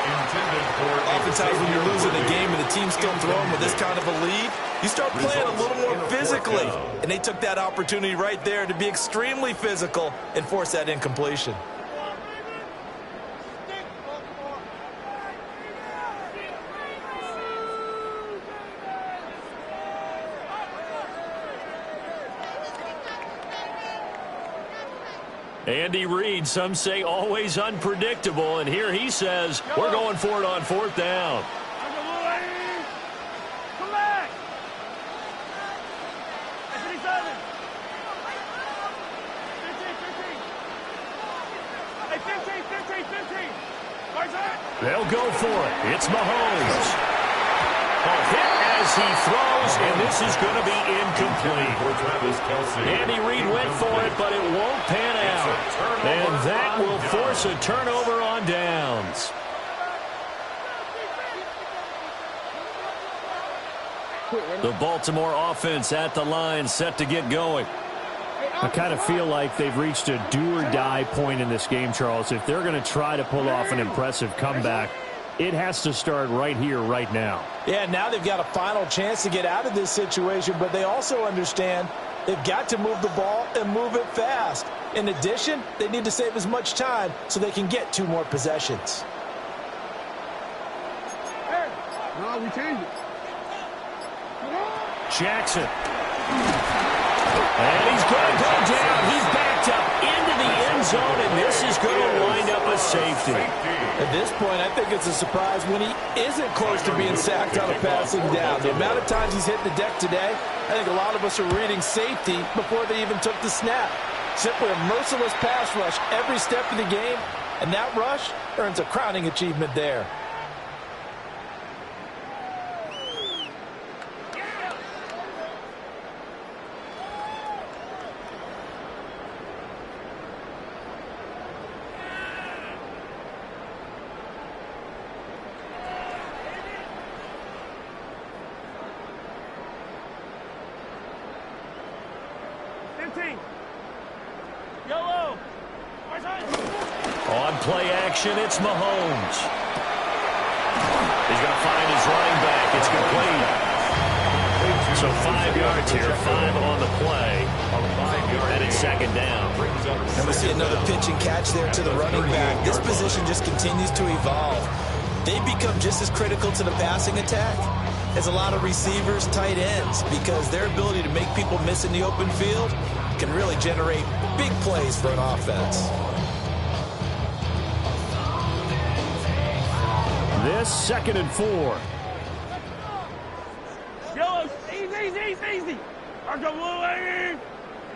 Oftentimes when you're losing a game and the team's still throwing with this kind of a lead, you start playing a little more physically. And they took that opportunity right there to be extremely physical and force that incompletion. Andy Reid, some say always unpredictable, and here he says, we're going for it on fourth down. Come back. 57. 15. They'll go for it. It's Mahomes. A hit as he throws, and this is going to be incomplete. Andy Reid went for it, but it won't pan out. And that will force a turnover on downs. The Baltimore offense at the line, set to get going. I kind of feel like they've reached a do-or-die point in this game, Charles. If they're going to try to pull off an impressive comeback, it has to start right here, right now. Yeah, now they've got a final chance to get out of this situation, but they also understand they've got to move the ball and move it fast. In addition, they need to save as much time so they can get 2 more possessions. No, we changed it. Jackson. And he's going to go down. He's backed up into the end zone, and this is going to wind up a safety. At this point, I think it's a surprise when he isn't close to being sacked on a passing down. The amount of times he's hit the deck today, I think a lot of us are reading safety before they even took the snap. Simply a merciless pass rush every step of the game, and that rush earns a crowning achievement there. Yellow. On play action, it's Mahomes. He's going to find his running back. It's complete. So 5 yards here, 5 on the play. And it's second down. And we see another pitch and catch there to the running back. This position just continues to evolve. They become just as critical to the passing attack as a lot of receivers, tight ends, because their ability to make people miss in the open field can really generate big plays for an offense. This 2nd and 4. Yellow, easy. Arco blue,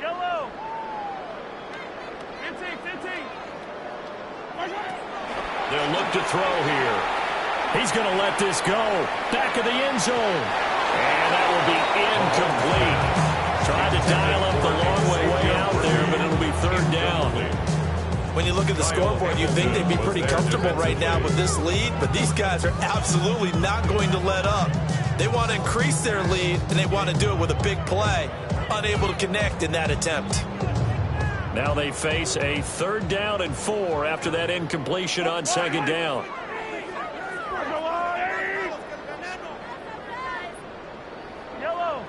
yellow. 15. They'll look to throw here. He's going to let this go. Back of the end zone. And that will be incomplete. Tried to dial up the long way out there, but it'll be third down. When you look at the scoreboard, you'd think they'd be pretty comfortable right now with this lead, but these guys are absolutely not going to let up. They want to increase their lead, and they want to do it with a big play. Unable to connect in that attempt. Now they face a 3rd down and 4 after that incompletion on 2nd down. Yellow.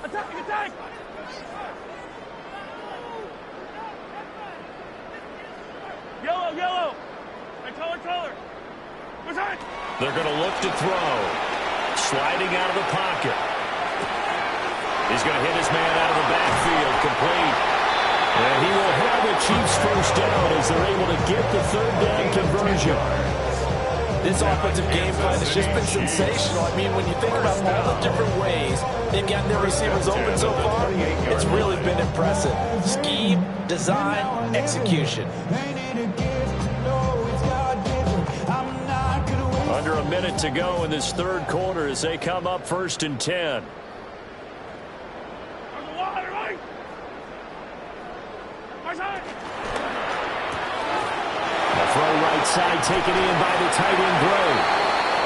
Attack. Yellow. Color. They're going to look to throw. Sliding out of the pocket. He's going to hit his man out of the backfield. Complete. And he will have the Chiefs first down as they're able to get the 3rd down conversion. This offensive game plan has just been sensational. I mean, when you think about all the different ways they've gotten their receivers open so far, it's really been impressive. Scheme, design, execution. Under a minute to go in this third quarter as they come up 1st and 10. Throw right side taken in by the tight end Grove.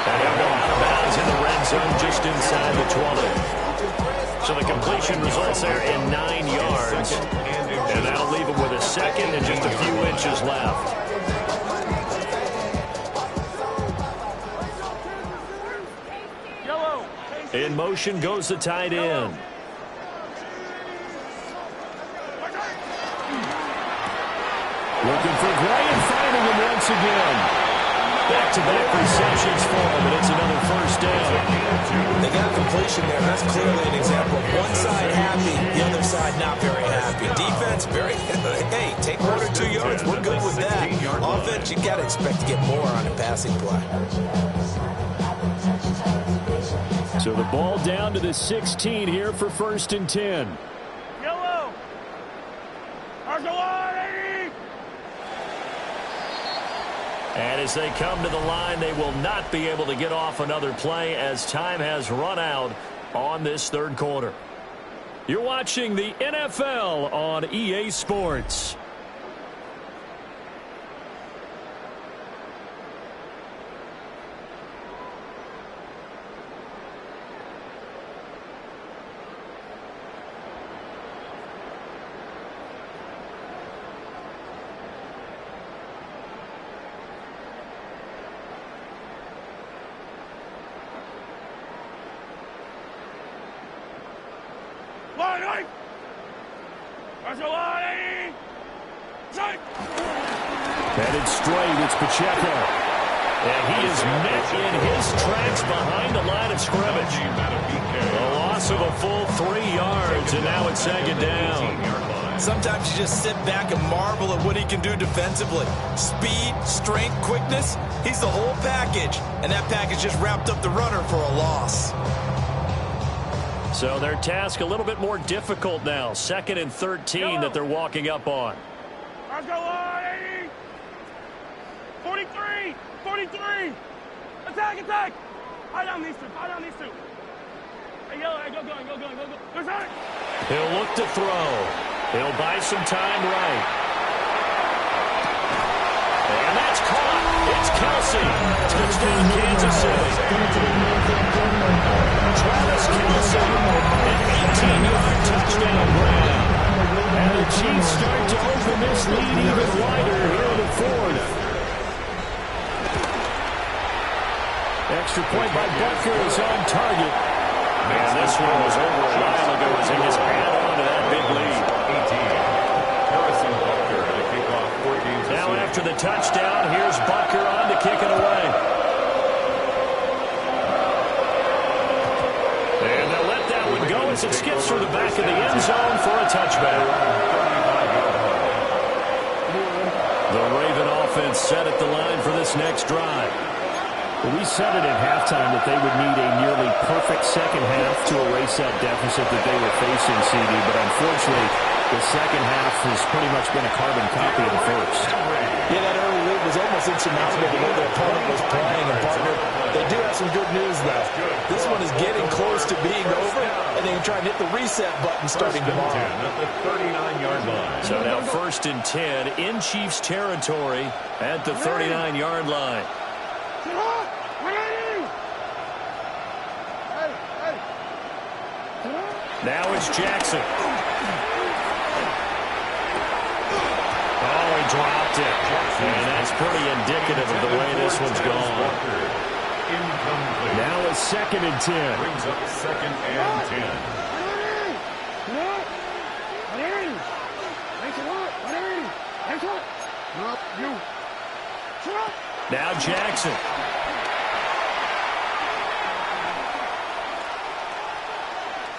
And he'll go out of bounds in the red zone just inside the 20. So the completion results there in 9 yards. And that'll leave him with a second and just a few inches left. In motion goes the tight end. Looking for Gray and finding him once again. Back-to-back receptions for him, and it's another first down. They got completion there. That's clearly an example of one side happy, the other side not very happy. Defense, very, hey, take 1 or 2 yards. We're good with that. Offense, you got to expect to get more on a passing play. So the ball down to the 16 here for 1st and 10. Yellow. And as they come to the line, they will not be able to get off another play as time has run out on this third quarter. You're watching the NFL on EA Sports. Headed straight, it's Pacheco. And he is met in his tracks behind the line of scrimmage. A loss of a full 3 yards, and now it's 2nd down. Sometimes you just sit back and marvel at what he can do defensively. Speed, strength, quickness, he's the whole package. And that package just wrapped up the runner for a loss. So their task a little bit more difficult now. 2nd and 13 that they're walking up on. 43! 43! Attack! High down these two. Hey, yellow, go. Go, side! He'll look to throw. He'll buy some time right. And that's caught. It's Kelsey. Touchdown, Kansas City. Travis Kelsey, an 18-yard touchdown grab. And the Chiefs start to open this lead even wider here in the 4th. Extra point by Butker is on target. Man, this one was over a while ago as he just added on to that big lead. 18. Harrison Butker to kick off 14-6. Now after the touchdown, here's Butker on to kick it away. And they'll let that one go as it skips through the back of the end zone for a touchback. The Raven offense set at the line for this next drive. Well, we said it at halftime that they would need a nearly perfect second half to erase that deficit that they were facing, CD, but unfortunately, the second half has pretty much been a carbon copy of the first. Yeah, that early lead was almost insurmountable the way their opponent was playing, and partner, they do have some good news, though. This one is getting close to being over, and they can try and hit the reset button starting tomorrow. At the 39-yard line. So now 1st and 10 in Chiefs territory at the 39-yard line. Now it's Jackson. Oh, he dropped it. And that's pretty indicative of the way this one's gone. Now it's 2nd and 10. Brings up 2nd and 10. Now Jackson.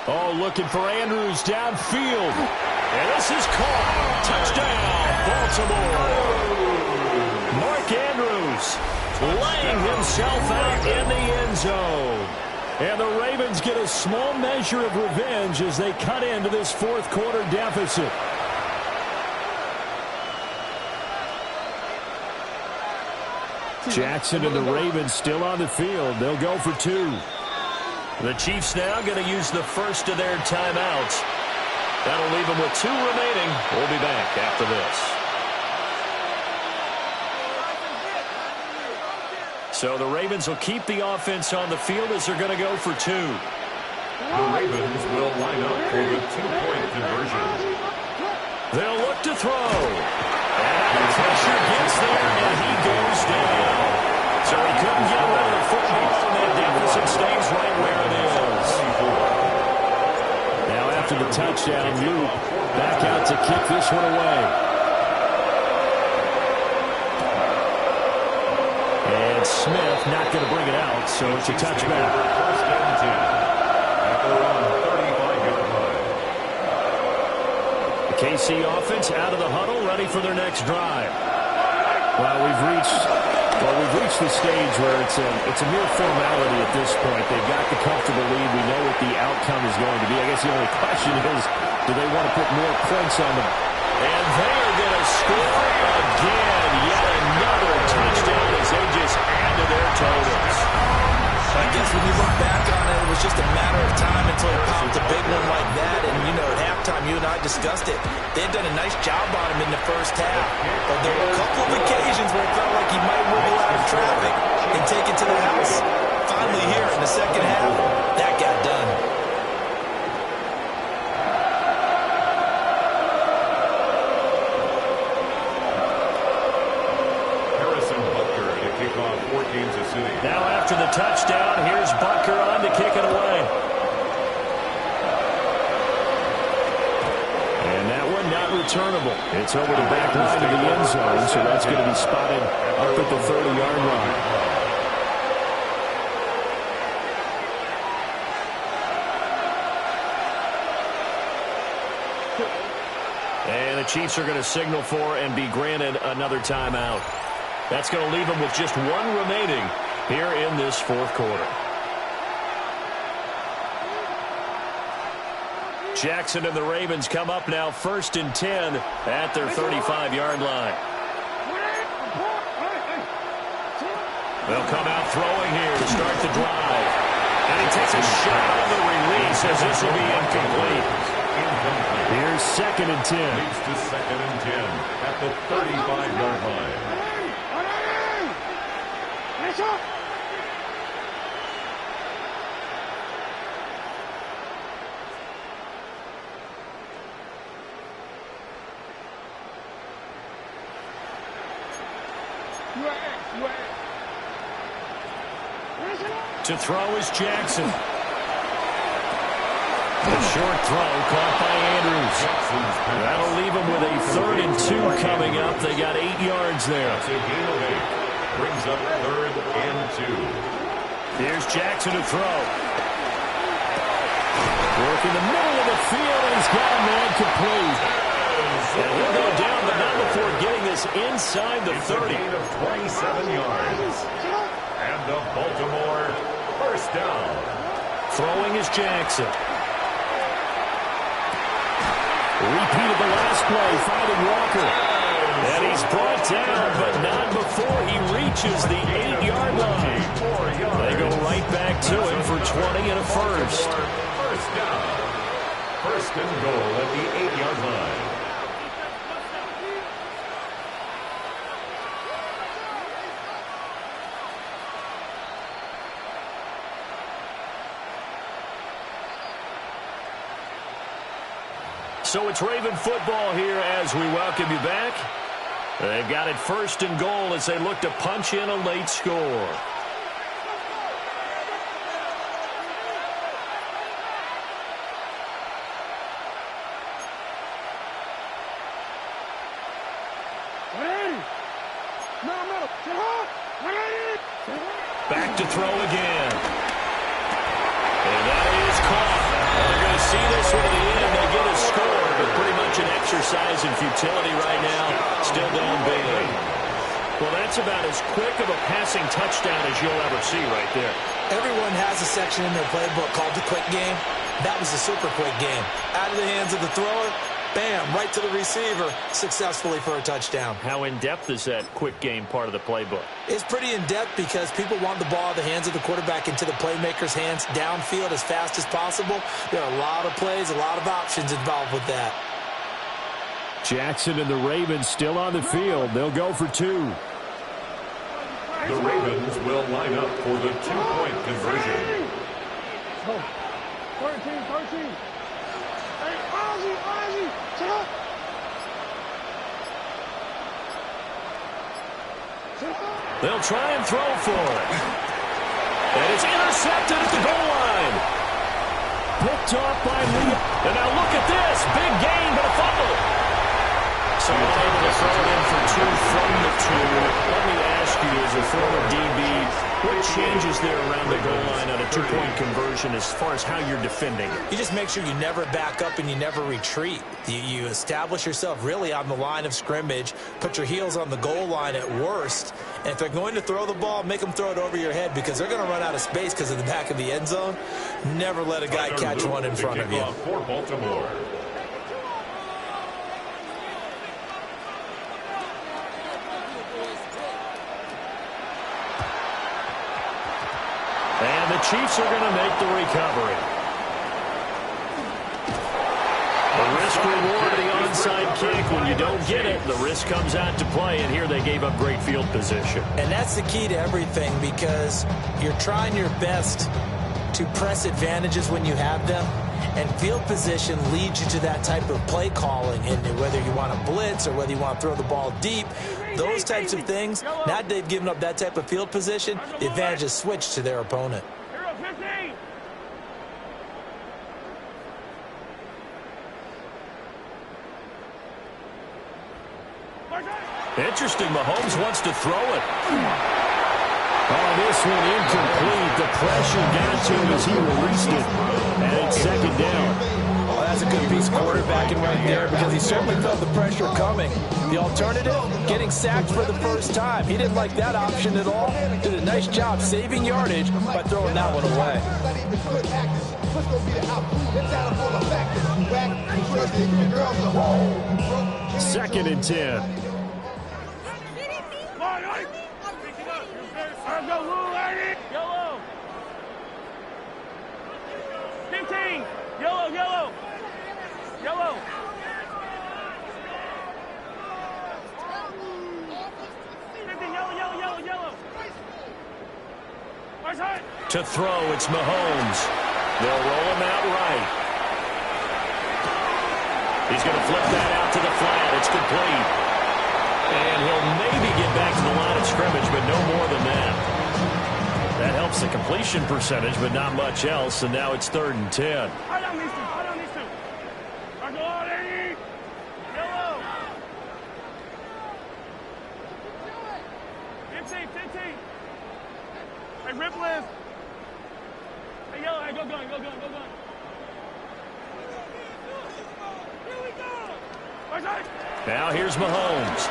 Oh, looking for Andrews downfield. And this is caught. Touchdown, Baltimore. Mark Andrews Andrews laying himself out in the end zone. And the Ravens get a small measure of revenge as they cut into this fourth quarter deficit. Jackson and the Ravens still on the field. They'll go for two. The Chiefs now going to use the first of their timeouts. That'll leave them with two remaining. We'll be back after this. So the Ravens will keep the offense on the field as they're going to go for two. The Ravens will line up for the two-point conversion. They'll look to throw. And pressure gets there, and he goes down. So he couldn't get rid of the football, and that deficit stays right where it is. Now after the touchdown, Luke back out to kick this one away. And Smith not going to bring it out, so it's a touchback. First and 10 at their own 35-yard line. The KC offense out of the huddle, ready for their next drive. Well, we've reached the stage where it's a mere formality at this point. They've got the comfortable lead. We know what the outcome is going to be. I guess the only question is, do they want to put more points on them? And they are going to score again. Yet another touchdown as they just add to their totals. I guess when you look back on it, it was just a matter of time until it popped a big one like that. And, you know, at halftime, you and I discussed it. They had done a nice job on him in the first half. But there were a couple of occasions where it felt like he might wiggle out of traffic and take it to the house. Finally here in the second half, that got done. Now after the touchdown, here's Butker on to kick it away. And that one not returnable. It's over the back line of the end zone, so that's going to be spotted up at the 30-yard line. And the Chiefs are going to signal for and be granted another timeout. That's going to leave them with just one remaining here in this fourth quarter. Jackson and the Ravens come up now 1st and 10 at their 35-yard line. They'll come out throwing here to start the drive. And he takes a shot on the release as this will be incomplete. Here's 2nd and 10. Leads to 2nd and 10 at the 35-yard line. To throw is Jackson. The short throw caught by Andrews. That'll leave him with a 3rd and 2 coming up. They got 8 yards there. That's a gain of 8. Brings up 3rd and 2. Here's Jackson to throw. Work in the middle of the field, and he's got a man complete. And he'll go down, but not before getting this inside the 30. It's a gain of 27 yards. And the Baltimore first down. Throwing is Jackson. Repeated the last play, finding Walker. And he's brought down, but not before he reaches the 8-yard line. They go right back to him for 20 and a first. First down. 1st and goal at the 8-yard line. So it's Raven football here as we welcome you back. They've got it 1st and goal as they look to punch in a late score. Back to throw again. And that is caught. They're going to see this one at the end. They get a score, but pretty much an exercise in futility right now. Still down big. Well, that's about as quick of a passing touchdown as you'll ever see right there. Everyone has a section in their playbook called the quick game. That was a super quick game. Out of the hands of the thrower, bam, right to the receiver, successfully for a touchdown. How in-depth is that quick game part of the playbook? It's pretty in-depth because people want the ball out of the hands of the quarterback into the playmaker's hands downfield as fast as possible. There are a lot of plays, a lot of options involved with that. Jackson and the Ravens still on the field. They'll go for 2. The Ravens will line up for the 2-point conversion. 13. Hey, Ozzy, check up. They'll try and throw for it. And it's intercepted at the goal line. Picked off by Lee. And now look at this. Big gain, but a fumble. So able to throw it in for 2 from the 2. Let me ask you, as a former DB, what changes there around the goal line on a 2-point conversion as far as how you're defending it? You just make sure you never back up and you never retreat. You establish yourself really on the line of scrimmage, put your heels on the goal line at worst, and if they're going to throw the ball, make them throw it over your head because they're going to run out of space because of the back of the end zone. Never let a guy catch one in front of you. For Baltimore. And the Chiefs are going to make the recovery. The risk reward of the onside kick. When you don't get it, the risk comes out to play, and here they gave up great field position. And that's the key to everything because you're trying your best to press advantages when you have them, and field position leads you to that type of play calling, and whether you want to blitz or whether you want to throw the ball deep, those types of things. Now that they've given up that type of field position, the advantage is switched to their opponent. Interesting, Mahomes wants to throw it. Oh, this one incomplete. The pressure got to him as he released it. And it's 2nd down. Well, that's a good piece of quarterbacking right there because he certainly felt the pressure coming. The alternative, getting sacked for the first time. He didn't like that option at all. Did a nice job saving yardage by throwing that one away. 2nd and 10. Yellow. 15. Yellow. 15, yellow. To throw, it's Mahomes. They'll roll him out right. He's going to flip that out to the flat. It's complete. And he'll maybe get back to the line of scrimmage, but no more than that. That helps the completion percentage, but not much else, and now it's 3rd and 10. I don't need to. Yellow. 15. Hey, Ripley. Hey, yellow. Hey, go gun. Here we go. Now here's Mahomes.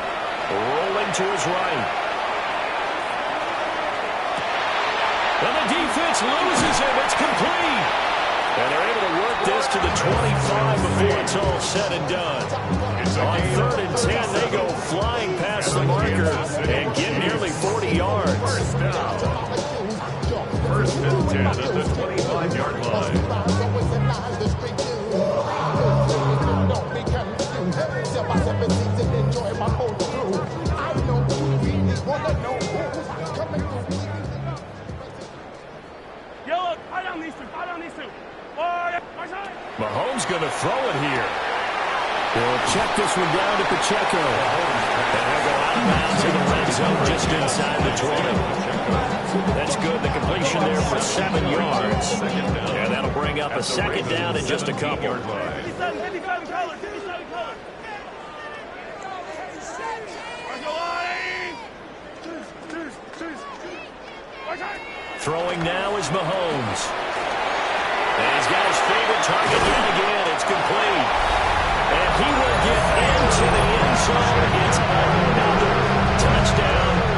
Rolling to his right. And the defense loses him. It's complete. And they're able to work this to the 25 before it's all said and done. On 3rd and 10, they go flying past the marker and get nearly 40 yards. First and 10 at the 25-yard line. Mahomes going to throw it here. They'll check this one down to Pacheco. And they'll go out of bounds in the red zone just inside the 20. That's good. The completion there for 7 yards. And that'll bring up a 2nd down in just a couple. Throwing now is Mahomes. And he's got his favorite target yet again. It's complete. And he will get into the end zone. It's another touchdown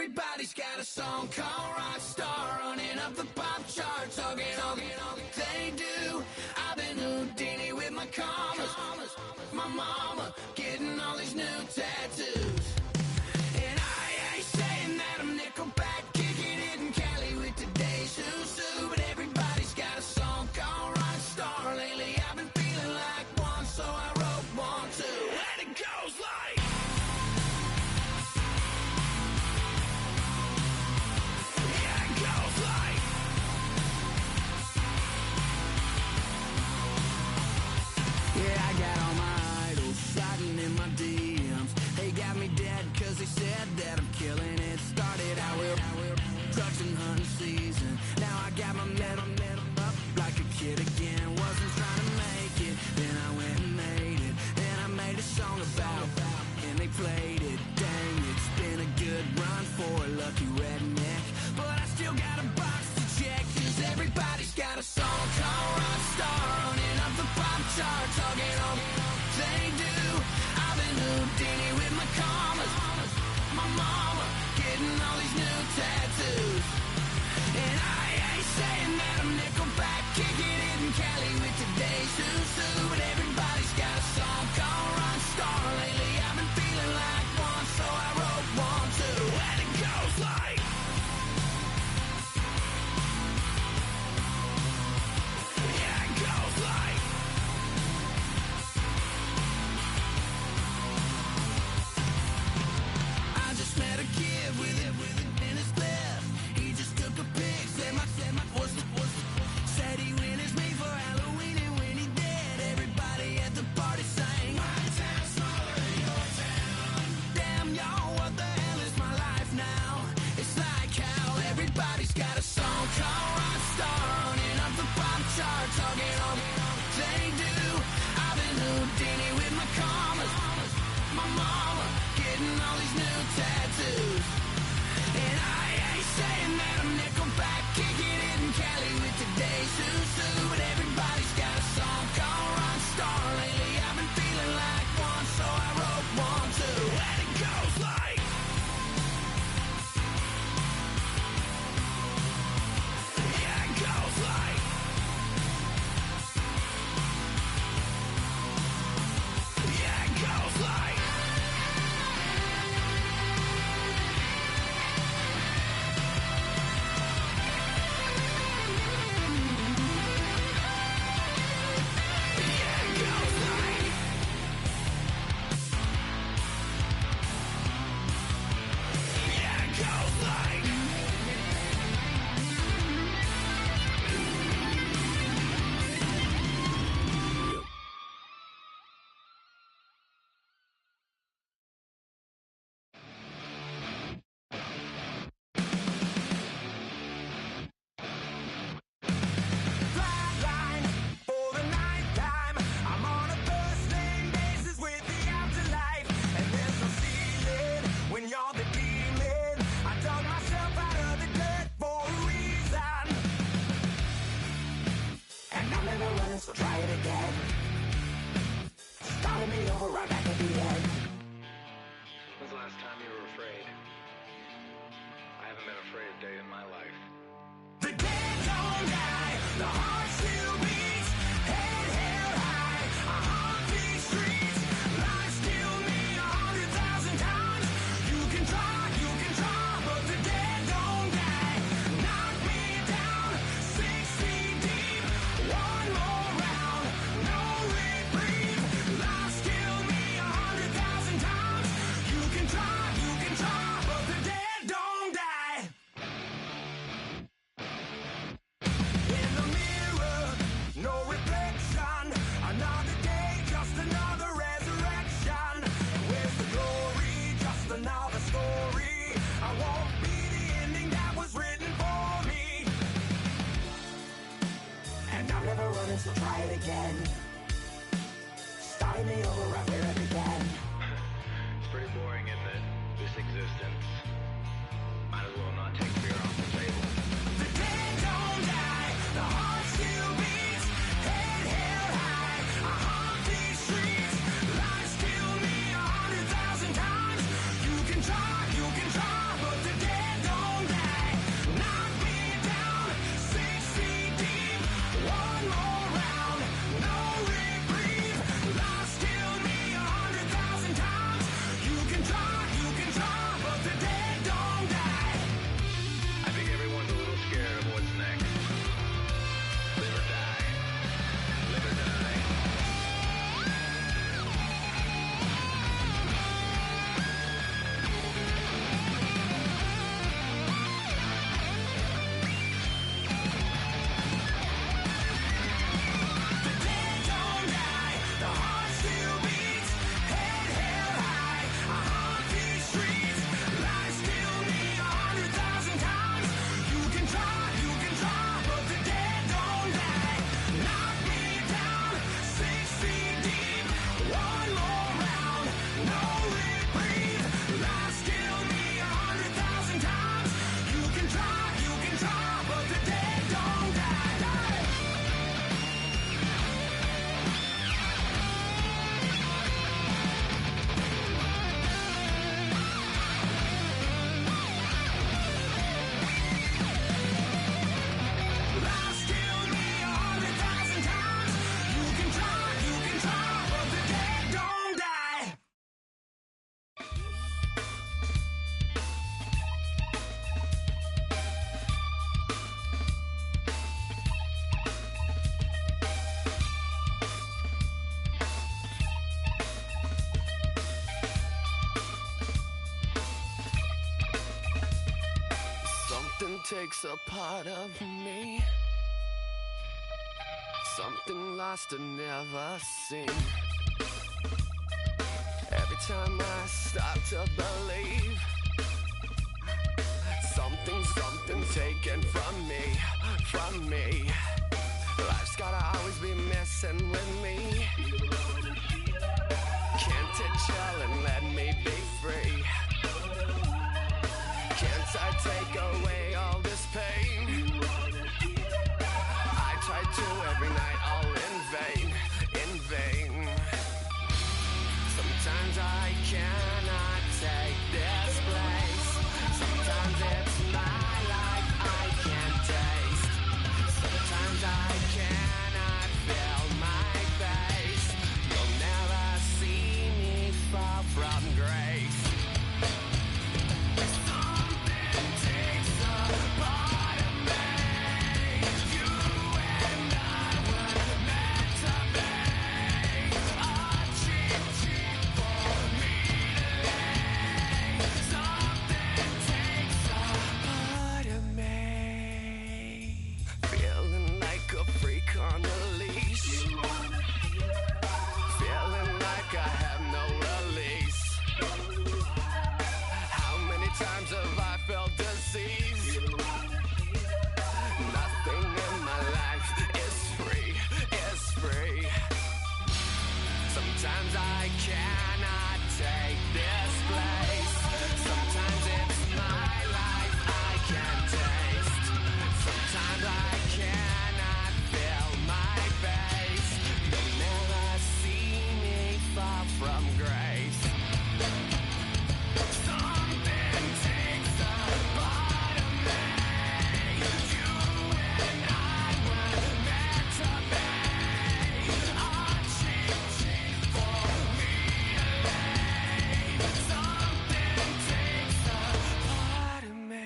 Everybody's got a song called Rockstar, running up the pop charts, talking all they do. I've been Houdini with my commas, my mama getting all these new tattoos. And I ain't saying that I'm Nickelback, kicking it in Cali with today's who's who, but everybody's got a song called Rockstar. Lately I've been feeling like one, so I wrote one too. And it goes like, yeah, it goes like, yeah, I got all my idols sliding in my DMs. They got me dead cause they said that I'm killing it. Started out with drugs and hunting season. Now I got my metal up like a kid again. Wasn't trying to make it, then I went and made it. Then I made a song about and they played it. Dang, it's been a good run for a lucky redneck, but I still got a box to check. Cause everybody's got a song called Rockstar, running up the pop chart, talking all they do. I've been Houdini with my commas, my mama getting all these new tattoos. And I ain't saying that I'm Nickelback, kicking it in Cali with today's who's who, but everybody's got a song called Rockstar. Lately I've been feeling like one, so I wrote one too. And it goes like, yeah, it goes like, I just met a kid with it in his left. He just took a pic, said my said he witnessed me for Halloween, and when he did, everybody at the party sang, my town's smaller than your town. Damn y'all, what the hell is my life now? It's like how everybody's got a song called Rockstar, running up the pop chart, talking all they do. I've been Houdini with my commas, my mama getting all these new tattoos. And I ain't saying that I'm Nickelback, kicking it in Cali with today's who's who, but everybody's got a song called Rockstar. Lately I've been feeling like one, so I wrote one too. And it goes like, yeah, it goes like, yeah, it goes like, Flatline for the ninth time. I'm on a first name basis with the afterlife, and there's no ceiling when you're the demon. I dug myself out of the dirt for a reason, and I'm never running, so try it again. Starting me over right back at the end. When's the last time you were afraid? I haven't been afraid a day in my life. The dead don't die, the heart still beats, head held high, I haunt these streets. Lies kill me 100,000 times. You can try, but the dead don't die. Knock me down 6 feet deep. One more round, no reprieve. Lies kill me 100,000 times. You can try, but the dead don't die. In the mirror, no reflection. Another day, just another resurrection. Where's the glory? Just another story. I won't be the ending that was written for me. And I'm never running, so try it again. Starting me over right where it began. It's pretty boring, isn't it? This existence. Might as well not take fear off the table. The dead don't die, the heart still beats, head held high, I haunt these streets. Lies kill me 100,000 times. You can try, but the dead Something takes a part of me. Something lost and never seen. Every time I start to believe, something taken from me. Life's gotta always be messing with me. Can't it chill and let me be free? Can't I take away all this pain? I try to every night, all in vain. Sometimes I cannot take this place. Sometimes it's my life I can't taste. Sometimes I cannot feel my face. You'll never see me fall from grace. Something takes a part of me. You and I were meant to be. A cheap for me to lay. Something takes a part of me. Feeling like a freak on a leash. Feeling like I have no release. How many times have I felt disease? Nothing in my life is free. Sometimes I cannot take this place. Sometimes it's my life I can't taste. Sometimes I cannot feel my face. You'll never see me fall from grace. Something takes a part of me. You and I were meant to be. A cheap for me to lay. Something takes a part of me.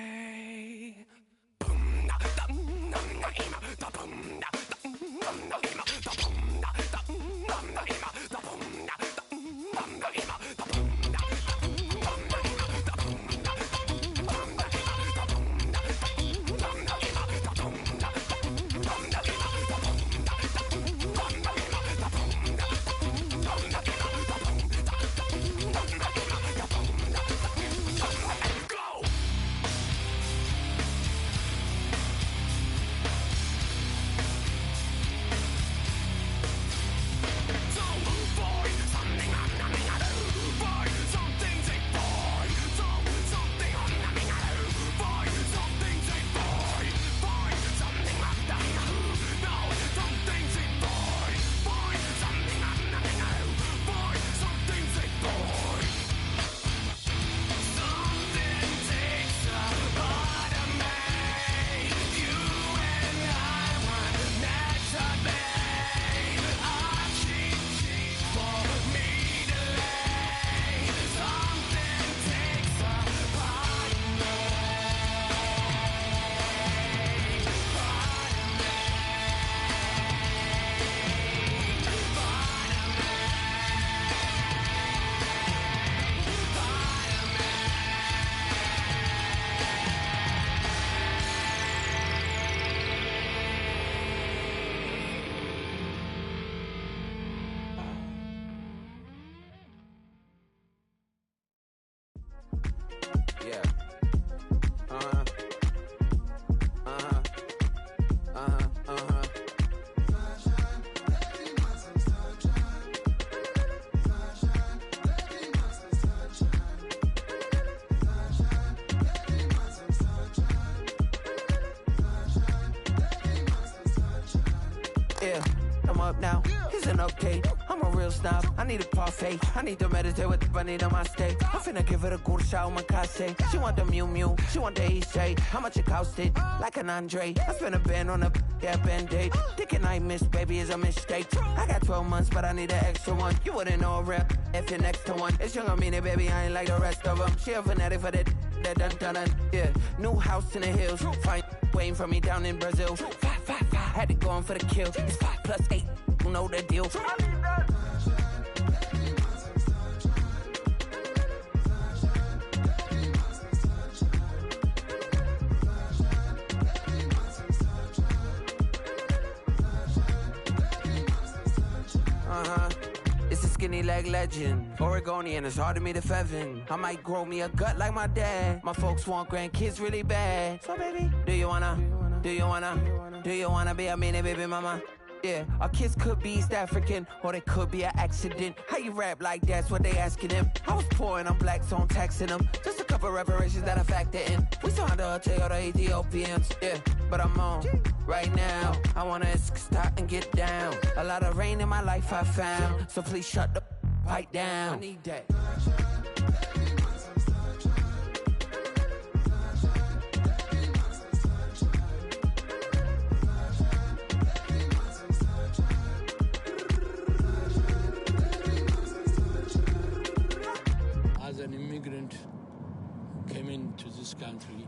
Yeah. Yeah, I'm up now. Here's an update. I'm a real snob. I need a parfait. I need to meditate with the bunny on my steak. I'm finna give her a good shot with my case. She want the Mew Mew. She want the EJ. How much it costed? Like an Andre. I spent a band on a band-aid. Thinking I missed, baby, is a mistake. I got 12 months, but I need an extra one. You wouldn't know a rep if you're next to one. It's young, I mean it, baby. I ain't like the rest of them. She a fanatic for that dun. Yeah, new house in the hills. Fine, waiting for me down in Brazil. 5, had to go on for the kill. It's 5 plus 8. You know the deal. skinny leg legend. Oregonian, it's hard to meet a Fevin. I might grow me a gut like my dad. My folks want grandkids really bad. So baby, do you wanna be a mini baby mama? Yeah, our kids could be East African, or they could be an accident. How you rap like that's what they asking him. I was poor and I'm black, so I'm taxing them. Just a couple reparations that I factor in. We saw the Toyota Ethiopians, yeah, but I'm on right now. I wanna stop and get down. A lot of rain in my life I found, so please shut the pipe down. I need that. As an immigrant, came into this country,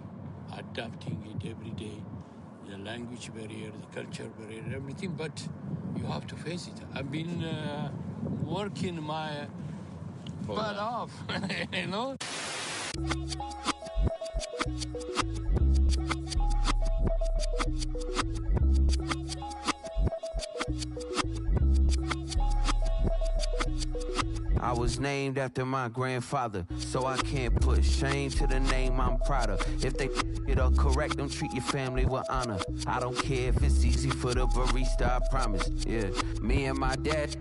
adapting it every day, the language barrier, the culture barrier, everything, but you have to face it. I've been working my butt off, you know? I was named after my grandfather, so I can't put shame to the name I'm proud of. If they it up correct, don't treat your family with honor. I don't care if it's easy for the barista, I promise. Yeah, me and my dad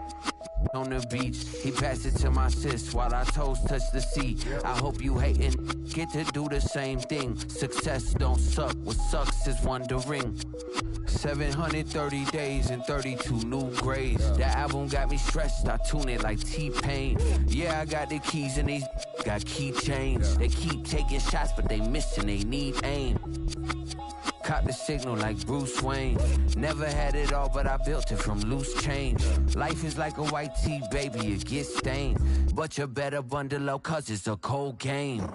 on the beach, he passed it to my sis while our toes touch the sea. I hope you hatin' get to do the same thing. Success don't suck, what sucks is wondering. 730 days and 32 new grades. That album got me stressed, I tune it like T-Pain. Yeah, I got the keys and these got keychains. They keep taking shots, but they missing, they need aim. Caught the signal like Bruce Wayne. Never had it all, but I built it from loose change. Life is like a white tee, baby, it gets stained. But you better bundle up, cause it's a cold game.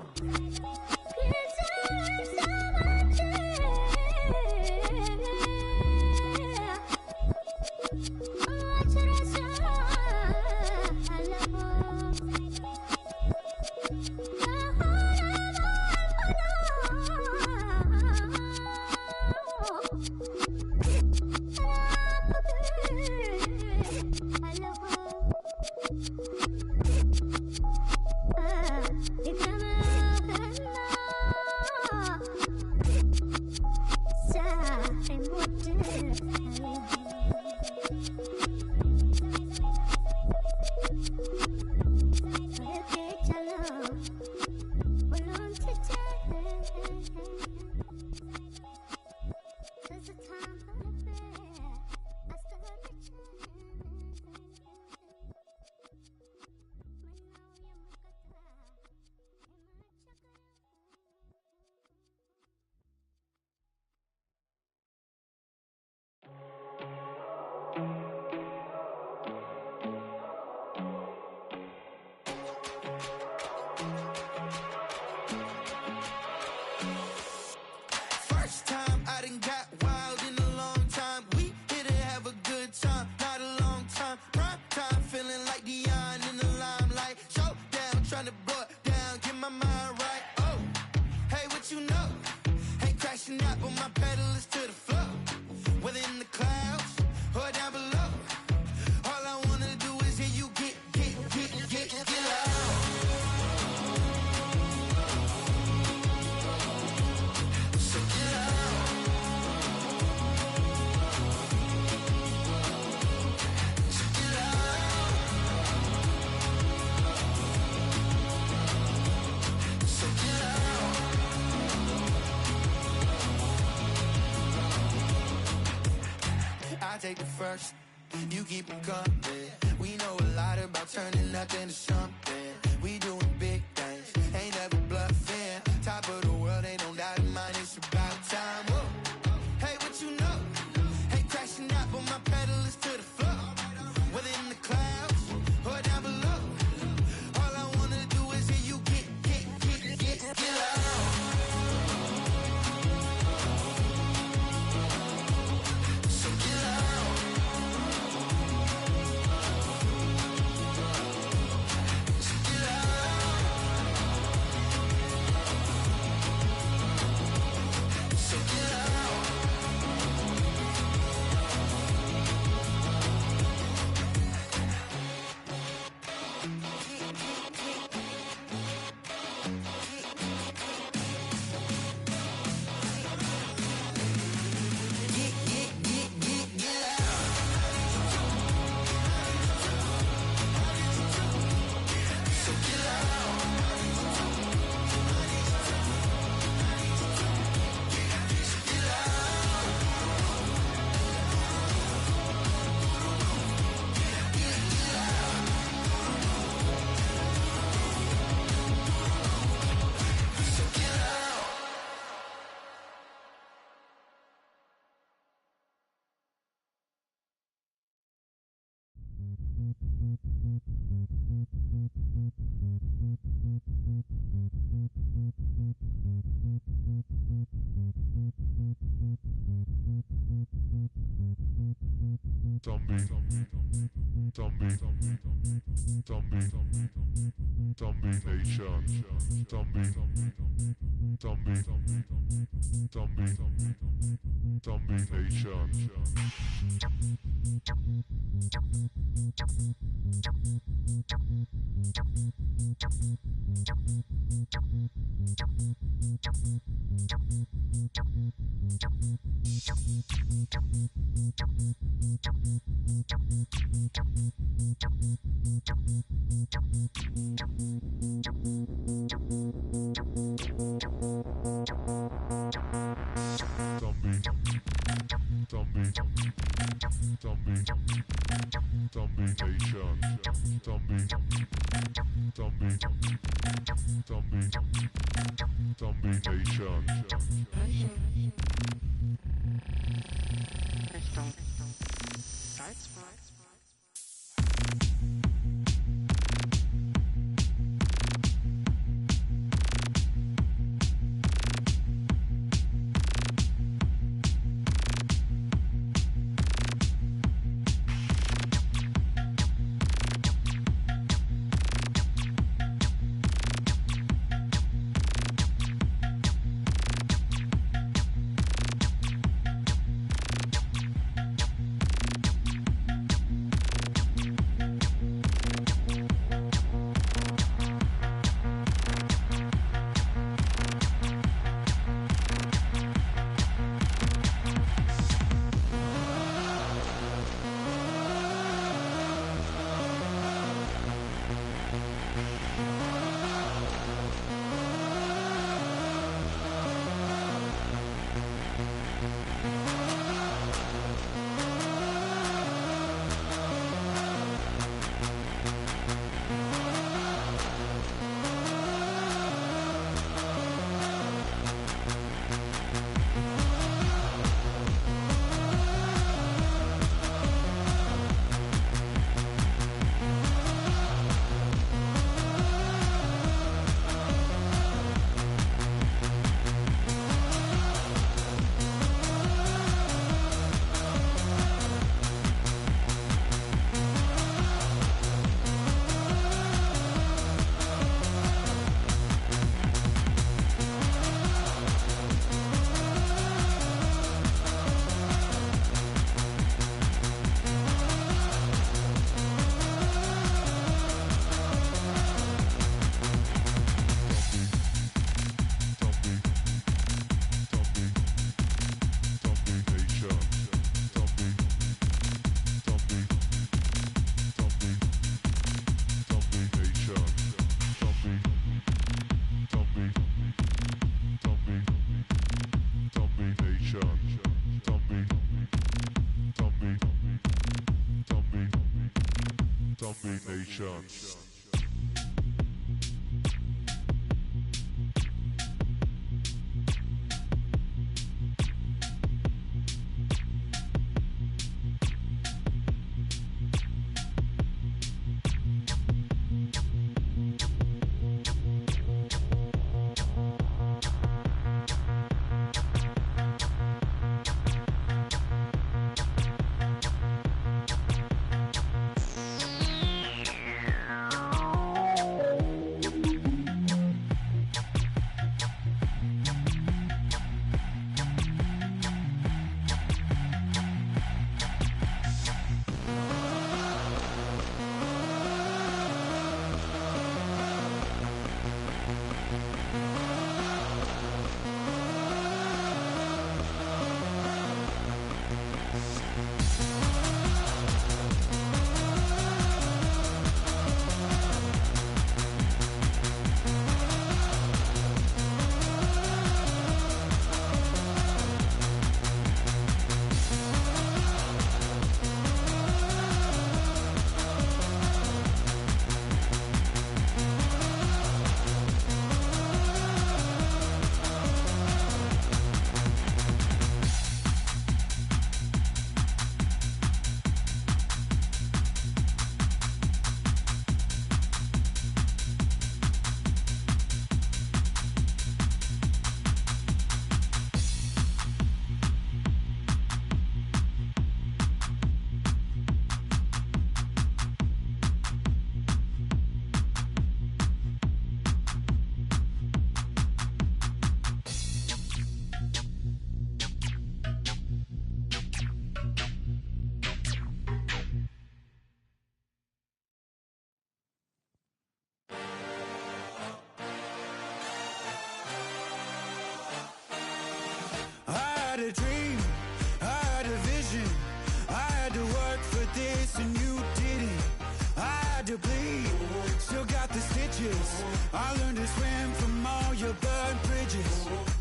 Take the first, you keep them coming. We know a lot about turning nothing to something. We doing big things, ain't never bluffing. Top of the world, ain't no doubt in mind, it's about time. Whoa. Hey, what you know? Hey, crashing out, but my pedal is to the floor. Whether in the clouds or down below, all I wanna do is hear you get loud. So get loud. So get loud. Nations.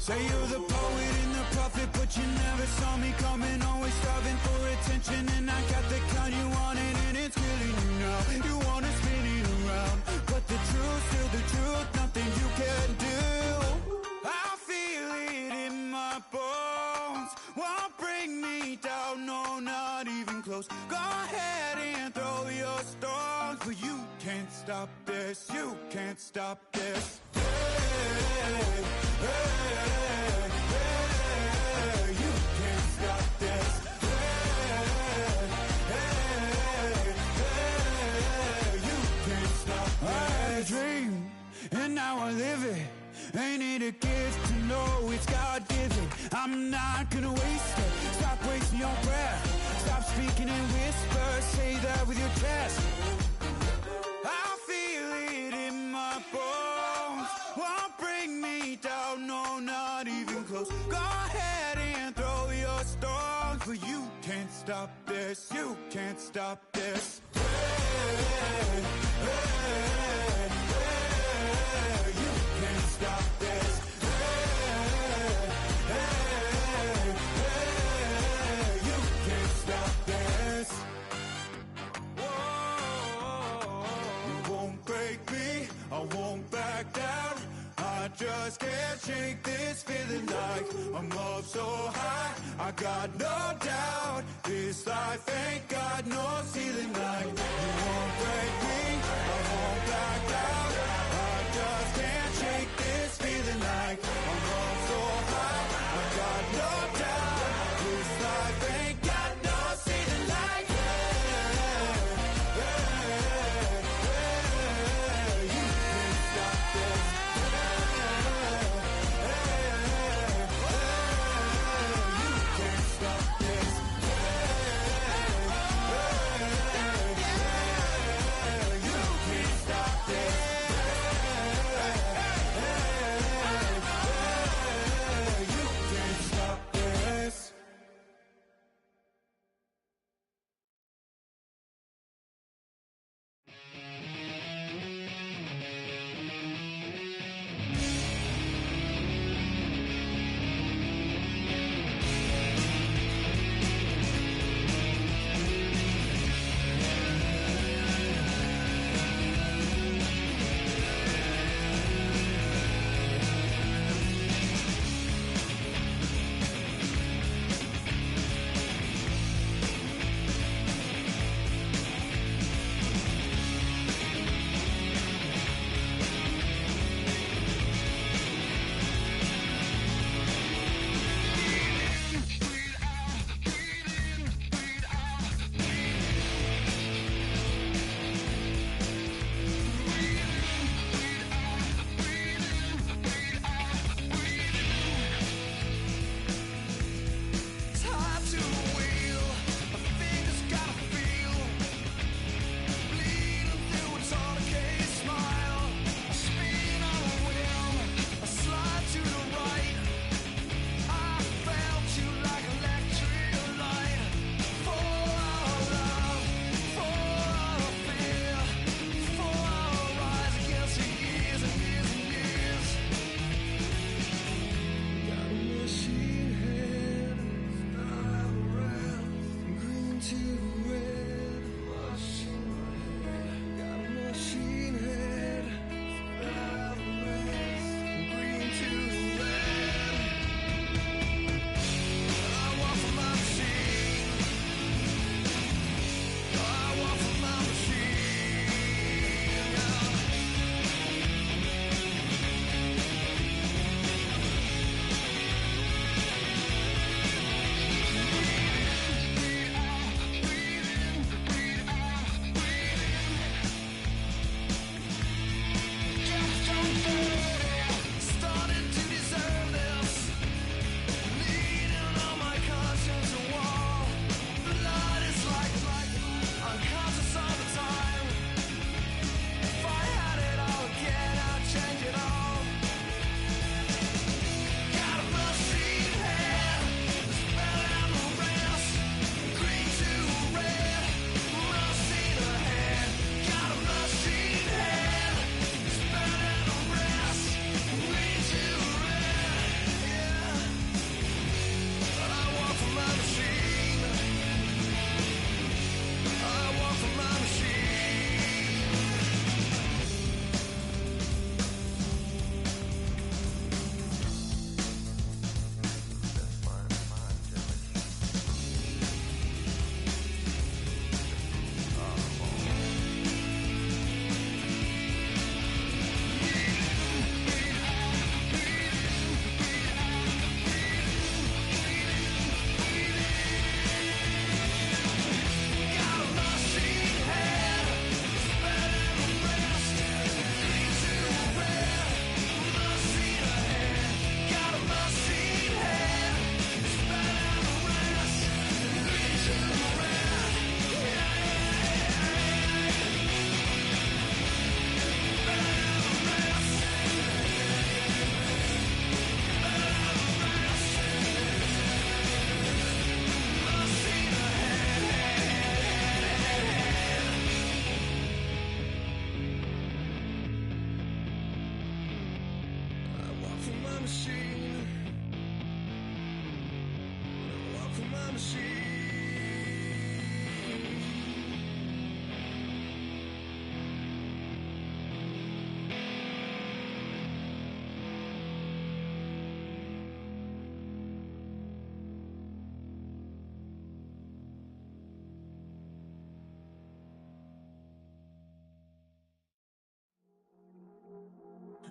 Say you're the poet and the prophet, but you never saw me coming. Always striving for attention, and I got the kind you wanted, and it's killing you now. You wanna spin it around, but the truth's still the truth. Nothing you can do. I feel it in my bones. Won't bring me down, no, not even close. Go ahead and throw your stones, but you can't stop this. You can't stop this. Hey, hey, hey, you can't stop this. Hey, hey, hey, you can't stop this. I had a dream, and now I live it. Ain't it a gift to know it's God-given? I'm not gonna waste it. Stop wasting your breath. Stop speaking in whispers. Say that with your chest. I feel it in my bones. Won't bring me down, no, not even close. Go ahead and throw your stones, but you can't stop this. You can't stop this. Hey, hey, hey, you can't stop this. Hey, hey, hey, you can't stop this. Whoa, you won't break me, I won't back down. I just can't shake this feeling like I'm up so high. I got no doubt this life ain't got no ceiling like. You won't break me, I won't back down. I just can't shake this feeling like I'm up so high. I got no doubt this life ain't got no ceiling like. Hey, hey, hey, you can't stop this.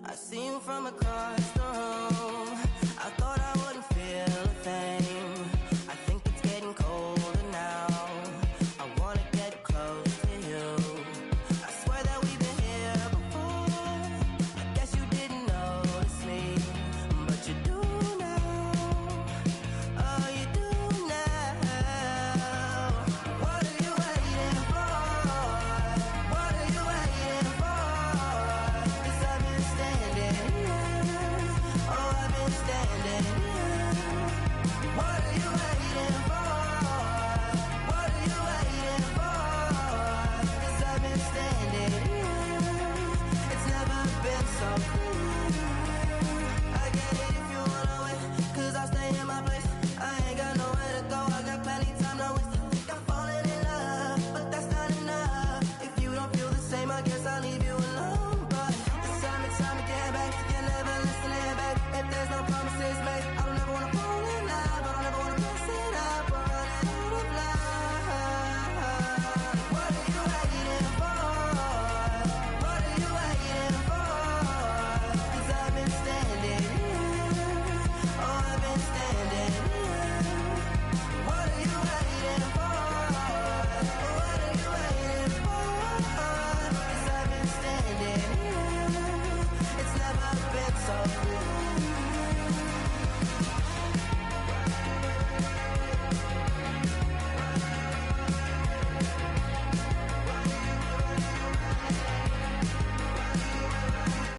I see you from across the room.